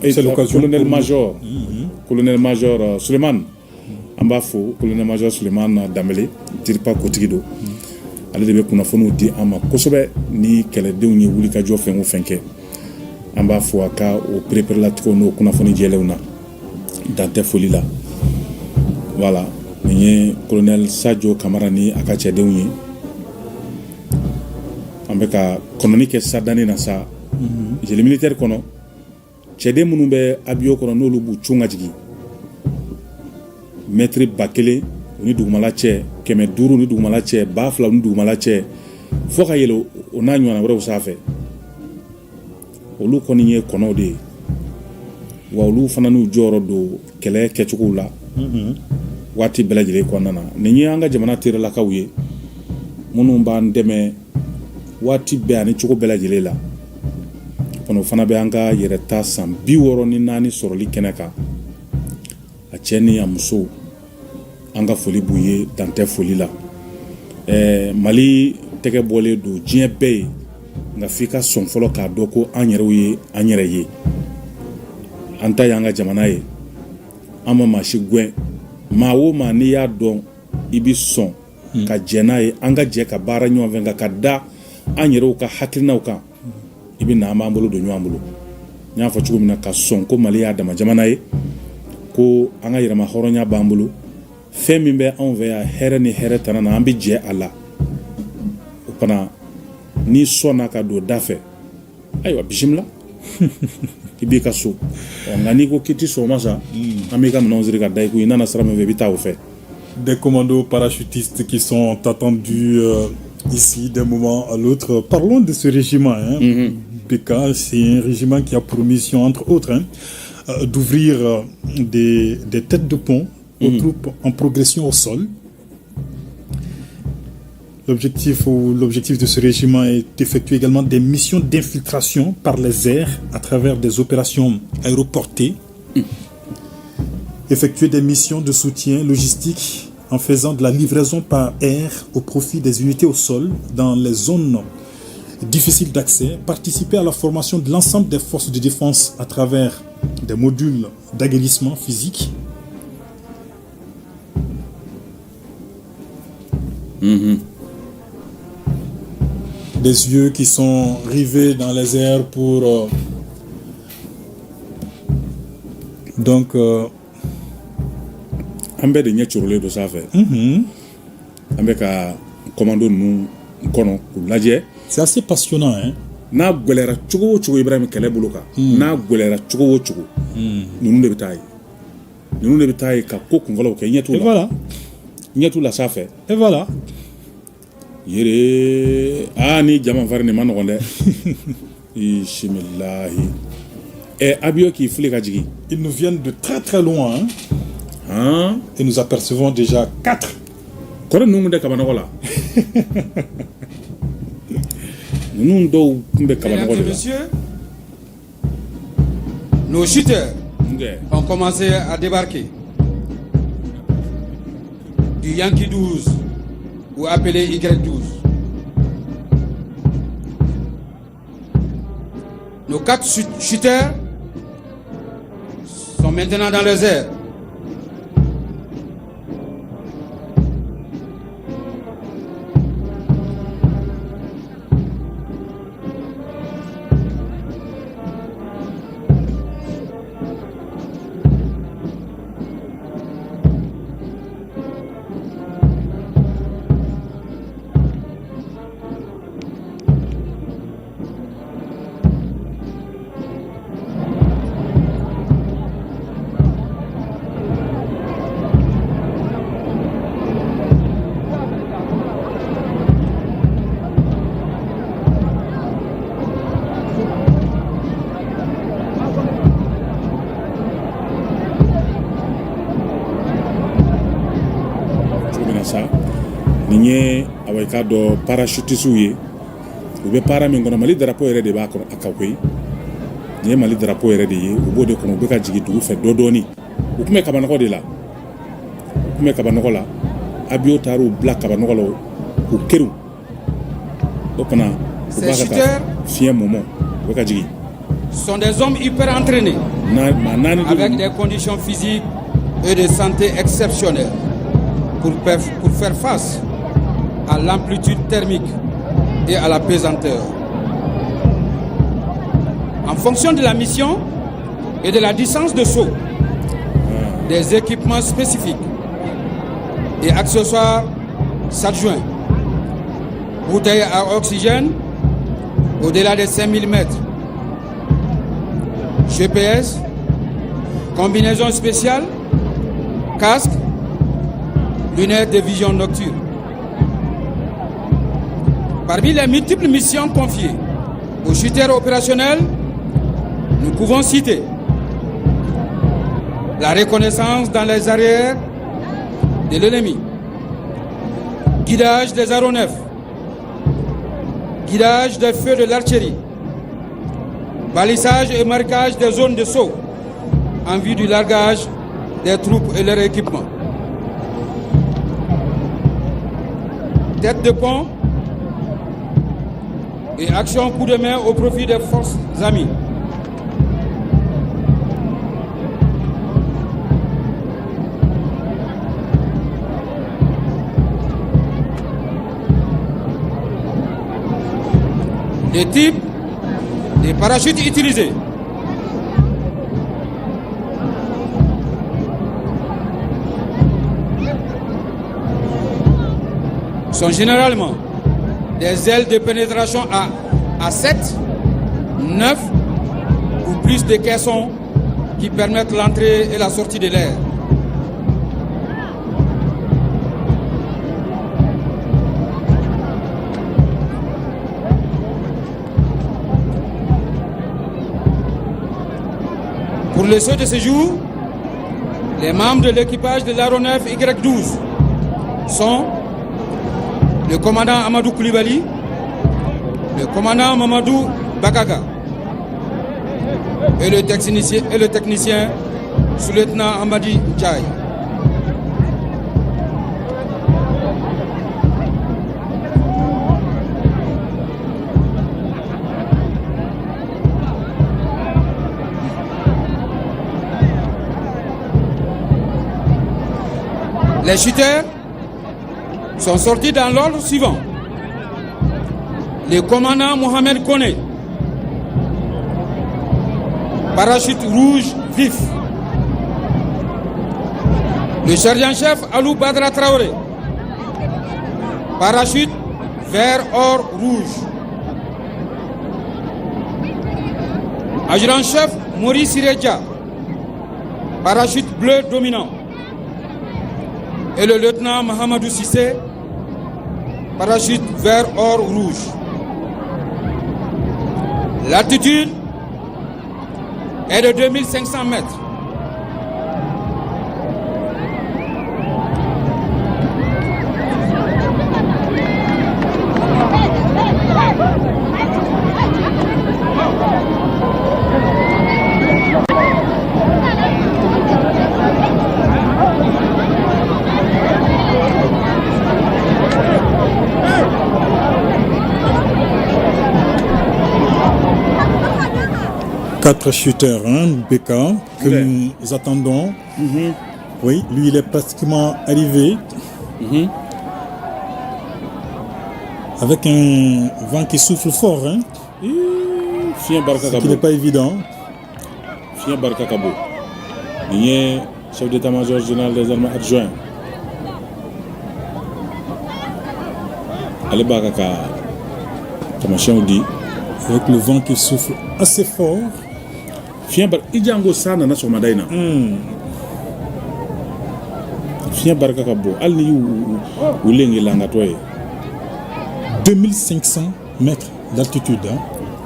c'est l'occasion colonel-major Suleiman an b'a fo colonel-major Suleiman Damele diripa kotigi don ale de bɛ kunnafoniw di an ma kosɛbɛ ni kɛlɛdenw ye wulikajɔ fɛn o fɛn kɛ an b'a fo a ka o pereperelatigɛw n'o kunnafoni jɛlenw na dan tɛ foli la voilà. Ni colonel Sadio Kamara ni a ka cɛdenw ye an bɛ ka kɔnɔni kɛ sadani na sa génie militaire kɔnɔ cɛden minnu bɛ avion kɔnɔ n'olu b'u cun ka jigin mètre 1000 o ni dugumala cɛ 500 ni dugumala cɛ 2000 ni dugumala cɛ fo ka yɛlɛ o n'a ɲɔgɔnna wɛrɛw sanfɛ olu kɔni ye kɔnɔw de ye wa olu fana n'u jɔyɔrɔ don kɛlɛ kɛcogow la waati bɛɛ lajɛlen kɔnɔna na nin ye an ka jamana terelakaw ye minnu b'an dɛmɛ waati bɛɛ ani cogo bɛɛ lajɛlen la kɔnɔ fana bɛ an ka yɛrɛta san 64 sɔrɔli kɛnɛ kan a cɛ ni a muso an ka foli b'u ye dan tɛ foli la Mali tɛgɛ bɔlen don diɲɛ bɛɛ ye nka f'i ka sɔn fɔlɔ k'a dɔn ko an yɛrɛw ye an yɛrɛ ye an ta y'an ka jamana ye an ma maa si gɛn maa o maa n'i y'a dɔn i bi sɔn ka jɛ n'a ye an ka jɛ ka baara ɲɔgɔn fɛ nka ka da an yɛrɛw ka hakilinaw kan i bi na an b'an bolo don ɲɔgɔn bolo n y'a fɔ cogo min na ka sɔn ko Mali y'a dama jamana ye ko an ka yɛrɛma hɔrɔnya b'an bolo fɛn min bɛ anw fɛ yan hɛrɛ ni hɛrɛ tana na an bi jɛ a la o fana n'i sɔnna ka don da fɛ ayiwa bisimila i b'i ka so nka n'i ko k'i ti sɔn o ma sa an b'i ka minɛnw siri ka da i kun i nana sira min fɛ i bi taa o fɛ. Des commandos parachutistes qui sont attendus ici d'un moment à l'autre. Parlons de ce régiment. Beka, c'est un régiment qui a pour mission, entre autres, d'ouvrir des têtes de pont aux troupes en progression au sol. L'objectif de ce régiment est d'effectuer également des missions d'infiltration par les airs à travers des opérations aéroportées. Effectuer des missions de soutien logistique en faisant de la livraison par air au profit des unités au sol dans les zones difficiles d'accès, participer à la formation de l'ensemble des forces de défense à travers des modules d'aguerrissement physique. Des yeux qui sont rivés dans les airs pour donc an bɛ de ɲɛ corolen don sanfɛ an bɛ ka commando ninnu kɔnɔ k'u lajɛ. C'est assez passionnant n'a gɛlɛyara cogo o cogo Ibrahim kɛlɛ bolo kan n'a gɛlɛyara cogo o cogo ninnu de bɛ taa ye ninnu de bɛ taa ye ka ko kunfɔlɔw kɛ ɲɛ t'u la ɲɛ t'u la sanfɛ et voilà yere ni jama fari nin ma nɔgɔn dɛ bisimilahi avion k'i fili ka jigin. Ils nous viennent de très très loin et nous apercevons déjà 4. Kɔrɔ ninnu de kabanɔgɔ la ninnu dɔw tun bɛ kabanɔgɔ de la. Nos shooters Okay. ont commencé à débarquer du Yankee 12 ou appelé Y12. Nos 4 shooters sont maintenant dans les airs. nin ye away ka dɔ parachutisiw ye u bɛ para min kɔnɔ Mali drapeau yɛrɛ de b'a kɔnɔ a ka koyi nin ye Mali drapeau yɛrɛ de ye u b'o de kɔnɔ u bɛ ka jigin dugu fɛ dɔɔni u tun bɛ kabanɔgɔ de la avion taara u bila kabanɔgɔ la u kɛriw o fana u b'a ka taa fiɲɛ mɔmɔ u bɛ ka jigin. Sont des hommes hyper entraînés avec des conditions physiques et de santé exceptionnelles pour faire face à l'amplitude thermique et à la pesanteur. En fonction de la mission et de la distance de saut, des équipements spécifiques et accessoires s'adjoignent. Bouteilles à oxygène au-delà des 5000 mètres, GPS, combinaison spéciale, casque, lunettes de vision nocturne. Parmi les multiples missions confiées aux shooters opérationnels, nous pouvons citer la reconnaissance dans les arrières de l'ennemi, guidage des aéronefs, guidage des feux de l'artillerie, balisage et marquage des zones de saut en vue du largage des troupes et leurs équipements. Tête de pont et action coup de main au profit des forces amies. Les types des parachutes utilisés. Sont généralement des ailes de pénétration à 7, 9 ou plus de caissons qui permettent l'entrée et la sortie de l'air. Pour le saut de séjour, les membres de l'équipage de l'aéronef Y12 sont le commandant Amadou Koulibaly, le commandant Mamadou Bakaga et le technicien sous-lieutenant Amadi Djaï. Les shooters sont sortis dans l'ordre suivant. Le commandant Mohamed Kone, parachute rouge vif. Le sergent-chef Alou Badra Traoré, parachute vert or rouge. Adjudant-chef Maurice Siredja, parachute bleu dominant. Et le lieutenant Mahamadou Sissé, parachute vert or rouge. L'altitude est de 2500 mètres. 4 shooters, hein, BK, que nous attendons. Oui, lui, il est pratiquement arrivé. Avec un vent qui souffle fort, hein. Ce qui n'est pas évident. Fien Barka Kabo. Il est chef d'état-major général des armées adjoints. Ale Bakaka. Tamachin dit. Avec le vent qui souffle assez fort. Fien Barka. Idjango Sana na Somadaina. Fien Barka Kabo. Ali ou Lengi Langatoye. 2500 mètres d'altitude. Hein.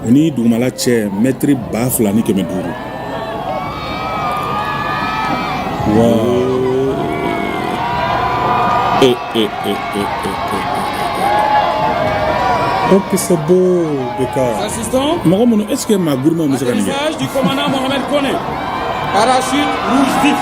On y Doumala Tché, maître Baflani Kemeduru. Wow. Oh, que c'est beau, Beka. Assistant, Est-ce que ma gourmand me atterrissage du commandant Mohamed Kone. Parachute rouge vif.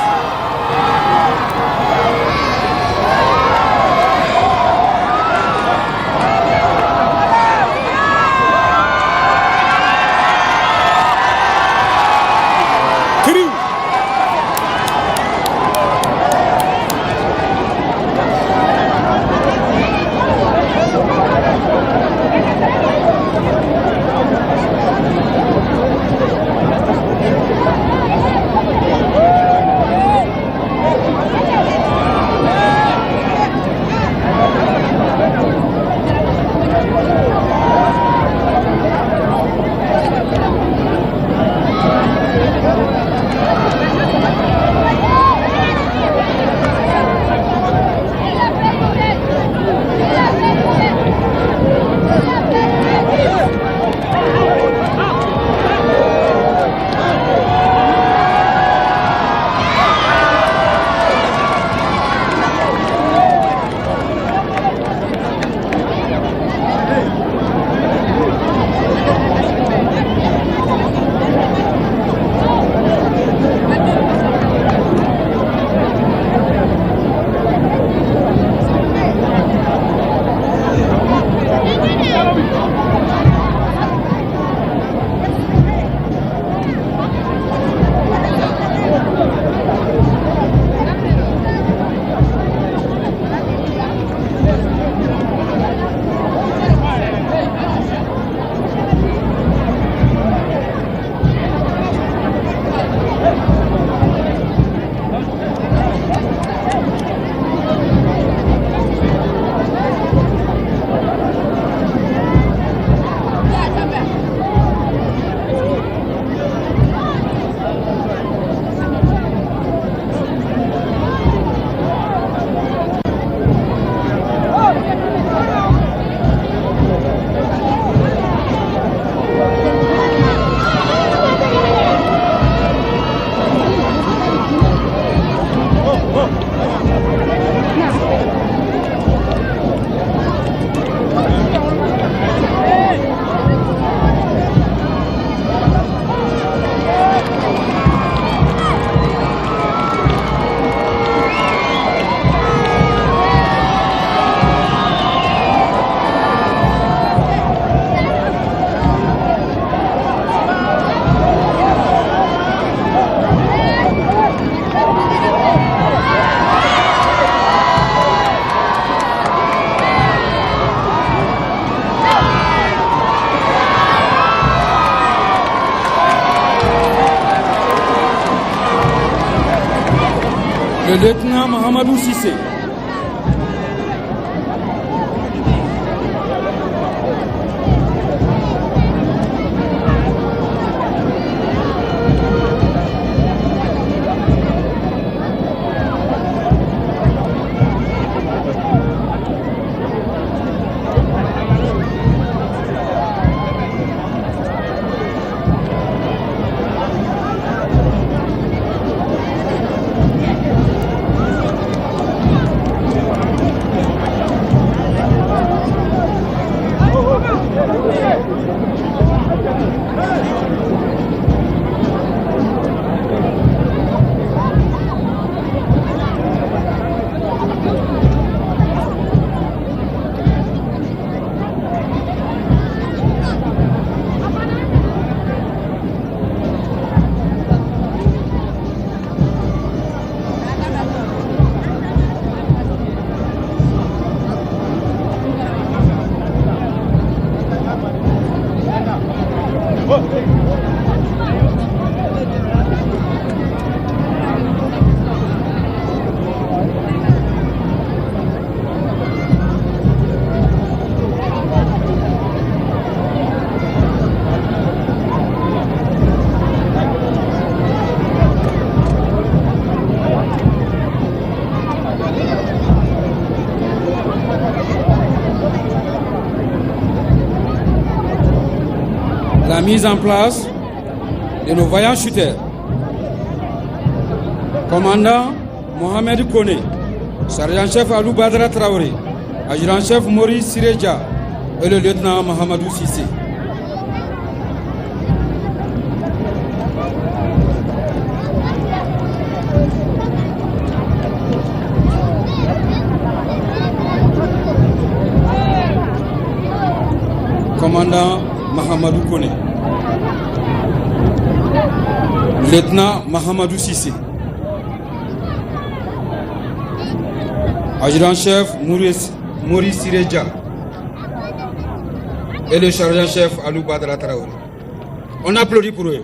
Le lieutenant Mohamedou Sissé. mise en place de nos vaillants shooters. Commandant Mohamed Kone, sergent-chef Alou Badra Traoré, adjudant-chef Maurice Sireja et le lieutenant Mahamadou Sissé. Commandant Mahamadou Kone, lieutenant Mahamadou Sissé, adjudant-chef Maurice Sireja et le sergent-chef Alou Badra Traoré. On applaudit pour eux.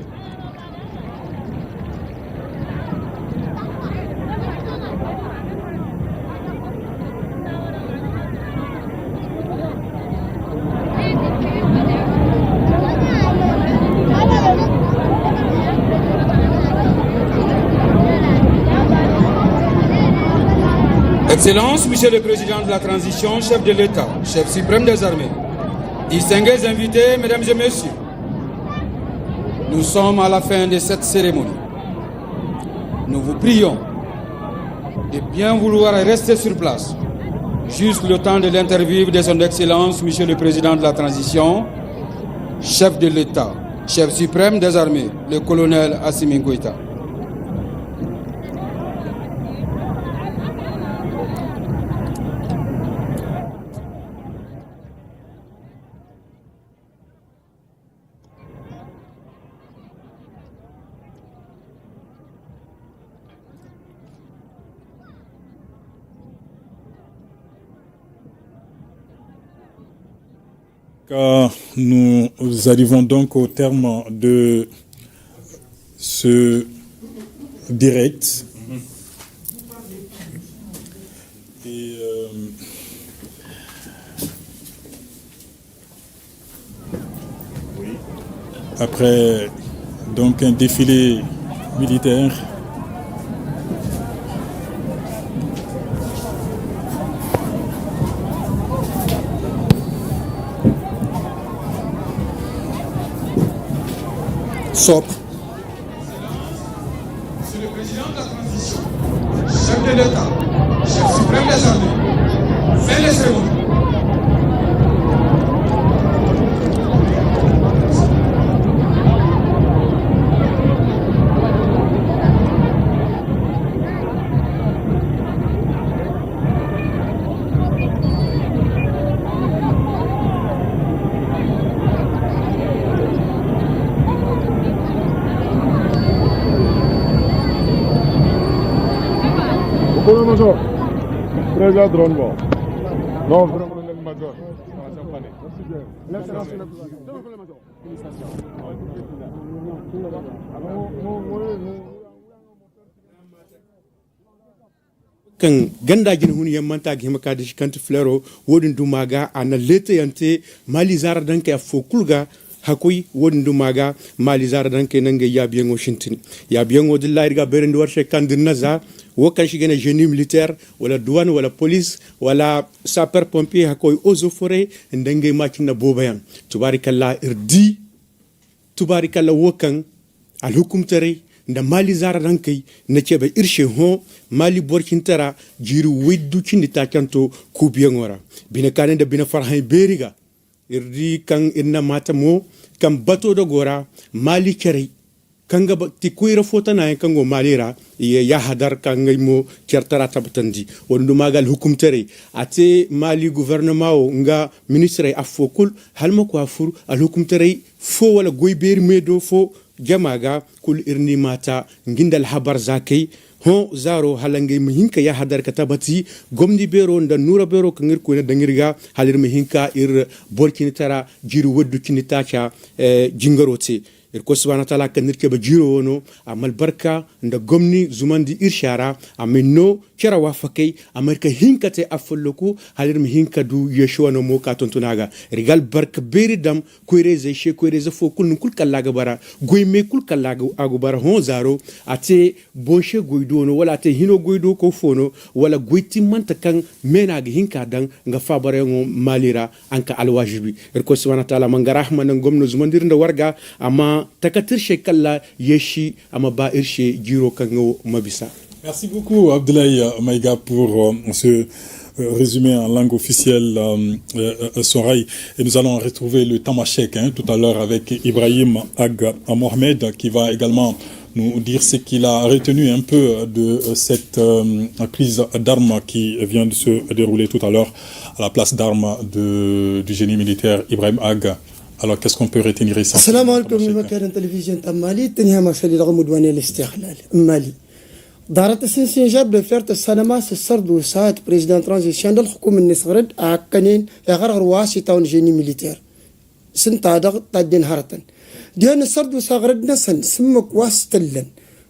Excellence, Monsieur le Président de la Transition, chef de l'État, chef suprême des armées, distingués invités, Mesdames et Messieurs, nous sommes à la fin de cette cérémonie. Nous vous prions de bien vouloir rester sur place, juste le temps de l'interview de Son Excellence, Monsieur le Président de la Transition, chef de l'État, chef suprême des armées, le colonel Assimi Goïta. Nous arrivons donc au terme de ce direct. Et après donc un défilé militaire, sobre. Monsieur le Président de la Transition, chef de l'État, chef suprême des armées, fin les cérémonies. Major, président Drongo. Non, vraiment, le major. kan gandajin hun yammanta gi maka da kanti flero wodin dumaga ana lete yante mali zara danke a fokulga hakoi wodin dumaga mali zara danke nange yabiyan washington yabiyan wodillahi ga beren warshe kandir naza wokan shi gane génie militaire wala douane wala police wala sapeur pompier hakoi ozo forêt ndange makina bobayan tubarikalla irdi tubarikalla wokan al hukumtare nda mali zara rankai na cebe irshe ho mali borkin tara jiru weddu cindi ta kanto kubiyan wara bina kanen da bina farhan beriga irdi kan inna mata mo kan bato da gora mali kere kan ga ti kuira fota na kan go malira ya hadar kan ngai mo kertara tabtandi wondu magal hukum tere ate mali gouvernement o nga ministre afokul halma ko afur al hukum tere fo wala goy beri medo fo jamaga kul irni mata ngindal habar zakai ho zaro halange mihinka ya hadar katabati gomni bero nda nura bero kangir ko da ngirga halir mihinka ir borkin tara jiru weddu kinitacha jingarote ko subhanahu wa ta'ala kan nirke ba jiro wono amal barka nda gomni zumandi irshara aminno kera wafakai amerika hinkate afoloku halir mi hinkadu yeshua no moka tontunaga rigal barka beri dam koireze she koireze fo kul kul kallaga bara goyme kul kallaga agu bara hon zaro ate bonshe goydo no wala ate hino goydo ko fono wala goyti manta kan menaga hinka dan nga fabare ngo malira anka alwajibi ko subhanahu wa ta'ala manga rahma nan gomno zumandir nda warga ama takatir she kalla yeshi ama ba irshe jiro kango mabisa. Merci beaucoup Abdoulaye Maïga pour ce résumé en langue officielle Soraï. Et nous allons retrouver le Tamashek tout à l'heure avec Ibrahim Ag Mohamed qui va également nous dire ce qu'il a retenu un peu de cette prise d'armes qui vient de se dérouler tout à l'heure à la place d'armes du génie militaire Ibrahim Ag. Alors qu'est-ce qu'on peut retenir ici? Assalamu alaikum مكان تلفزيون تمالي تنها مسألة غمودواني الاستقلال مالي دارت السنسنجاب بفلرت السلامة السرد وساعات بريزيدان ترانزيشن للحكومة النسغرد عكنين يغرغر واسي تاون جيني ميليتير سنتا دغ تادين هارتن ديان السرد وساغرد نسن سمك واستلن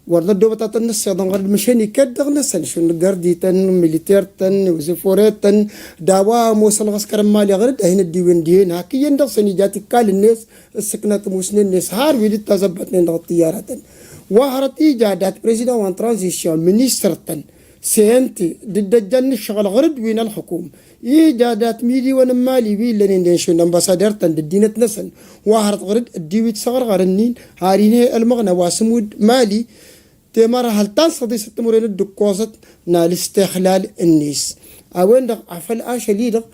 ورد الدوبة النس يضن غرد مشاني كدغ نسن شون الجردي تن ميليتير تن وزفورات تن دعوة موصل غسكر مالي غرد هنا الديوان دين هاكي يندغ سنجاتي كال الناس السكنات موسنين الناس هار ويدي تزبط نندغ الطيارة وهرت إيجادات بريزيدان وان ترانزيشن منيستر تن سينتي ضد الجن الشغل غرد وين الحكومة إيجادات ميدي ونمالي وين لنندشون أمباسادر تن الدينة نسن وهرت غرد الديويت صغر غرنين هارينه المغنى واسمود مالي تمر هل تصدي ستمرين الدكوزت نال استخلال الناس أوين دغ عفل أشلي دغ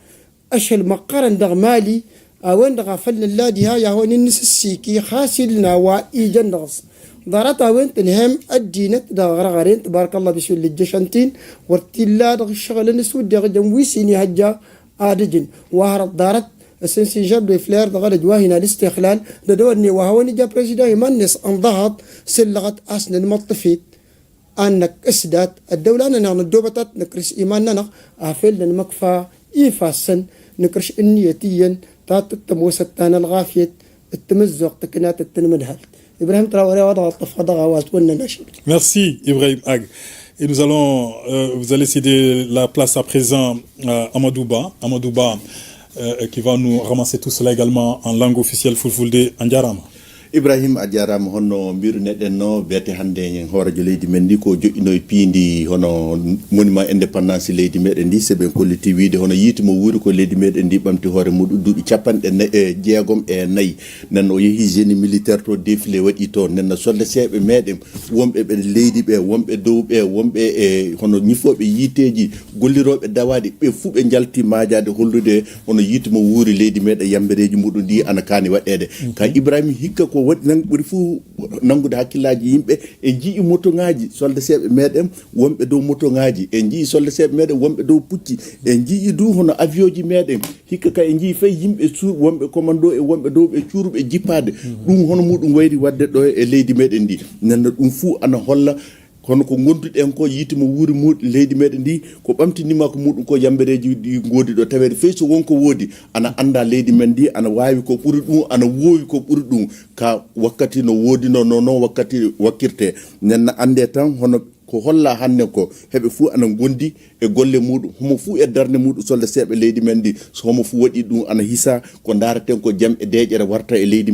أشل مقارن دغ مالي أوين دغ عفل الله ديها يهون الناس السيكي خاسلنا وإيجان دغس دارت أوين تنهم الدينة دغ غرين تبارك الله بسم الله الجشنتين ورتلا دغ الشغل النسود دغ جمويسيني هجا آدجن وهرت دارت السنسي جاب فلير دغ جواهنا الاستخلال دورني وهوني جا بريزيدان يمنس انضغط سلغت أسن المطفيت أنك أسدات الدولة أنا الدوبتات نكرس إيماننا أفل المكفى إيفاسن نكرش النيتيا تات التموستان الغافية التمزق تكنات التنمدهل إبراهيم تراوري وضع الطفى ضغوات وننشر. Merci Ibrahim Ag. Et nous allons, vous allez céder la place à présent à Amadouba. Amadouba qui va nous ramasser tout cela également en langue officielle Fulfulde Andiarama. Ibrahim Adiaram hono mbiru neɗen no bete hande horajo leydi men ndi ko joƴƴino e piindi hono monument indépendance leydi meɗen ndi seɓe kolliti wiide hono yiiti mo wuuri ko leydi meɗen ndi ɓamti hoore muɗum duuɓi capanɗe jeegom e nayyi nenno o yeehi génie militaire to défilé waɗi toon nenno solde seeɓe meɗen wonɓe ɓe leydi ɓe wonɓe dow ɓe wonɓe e hono ñifoɓe yiiteji golliroɓe dawaɗi ɓe fuu ɓe jalti majade hollude hono yiiti mo wuuri leydi meɗen yambereji muɗum ndi ana kaani waɗede ka Ibrahima hikka ko waɗi nan ɓuri fuu nangude hakkillaji yimɓe e jii moto ŋaji solde seeɓe meɗen wonɓe dow moto ŋaji e jii solde seeɓe meɗen wonɓe dow pucci e jii du hono avion ji meɗen hikka ka e jii fayi yimɓe wonɓe commando e wonɓe dow ɓe cuuruɓe jippade ɗum hono muɗum wayri wadde ɗo e leydi meɗen ndi nanno ɗum fuu ana holla kono ko gonduɗen ko yiitimo wuuri leydi meɗen ndi ko ɓamtinima ko muɗum ko yambereji ɗi goodi ɗo tawede fey so wonko woodi ana anda leydi men ndi ana wawi ko ɓuri ɗum ana woowi ko ɓuri ɗum ka wakkati no woodino noon wakkati wakkirte nenno ande tan hono ko holla hannde ko heɓe fuu ana gondi e golle muɗum homo fuu e darde muɗum solde seeɓe leydi men ndi so homo fuu waɗi ɗum ana hisa ko daraten ko jaam e deƴere warta e leydi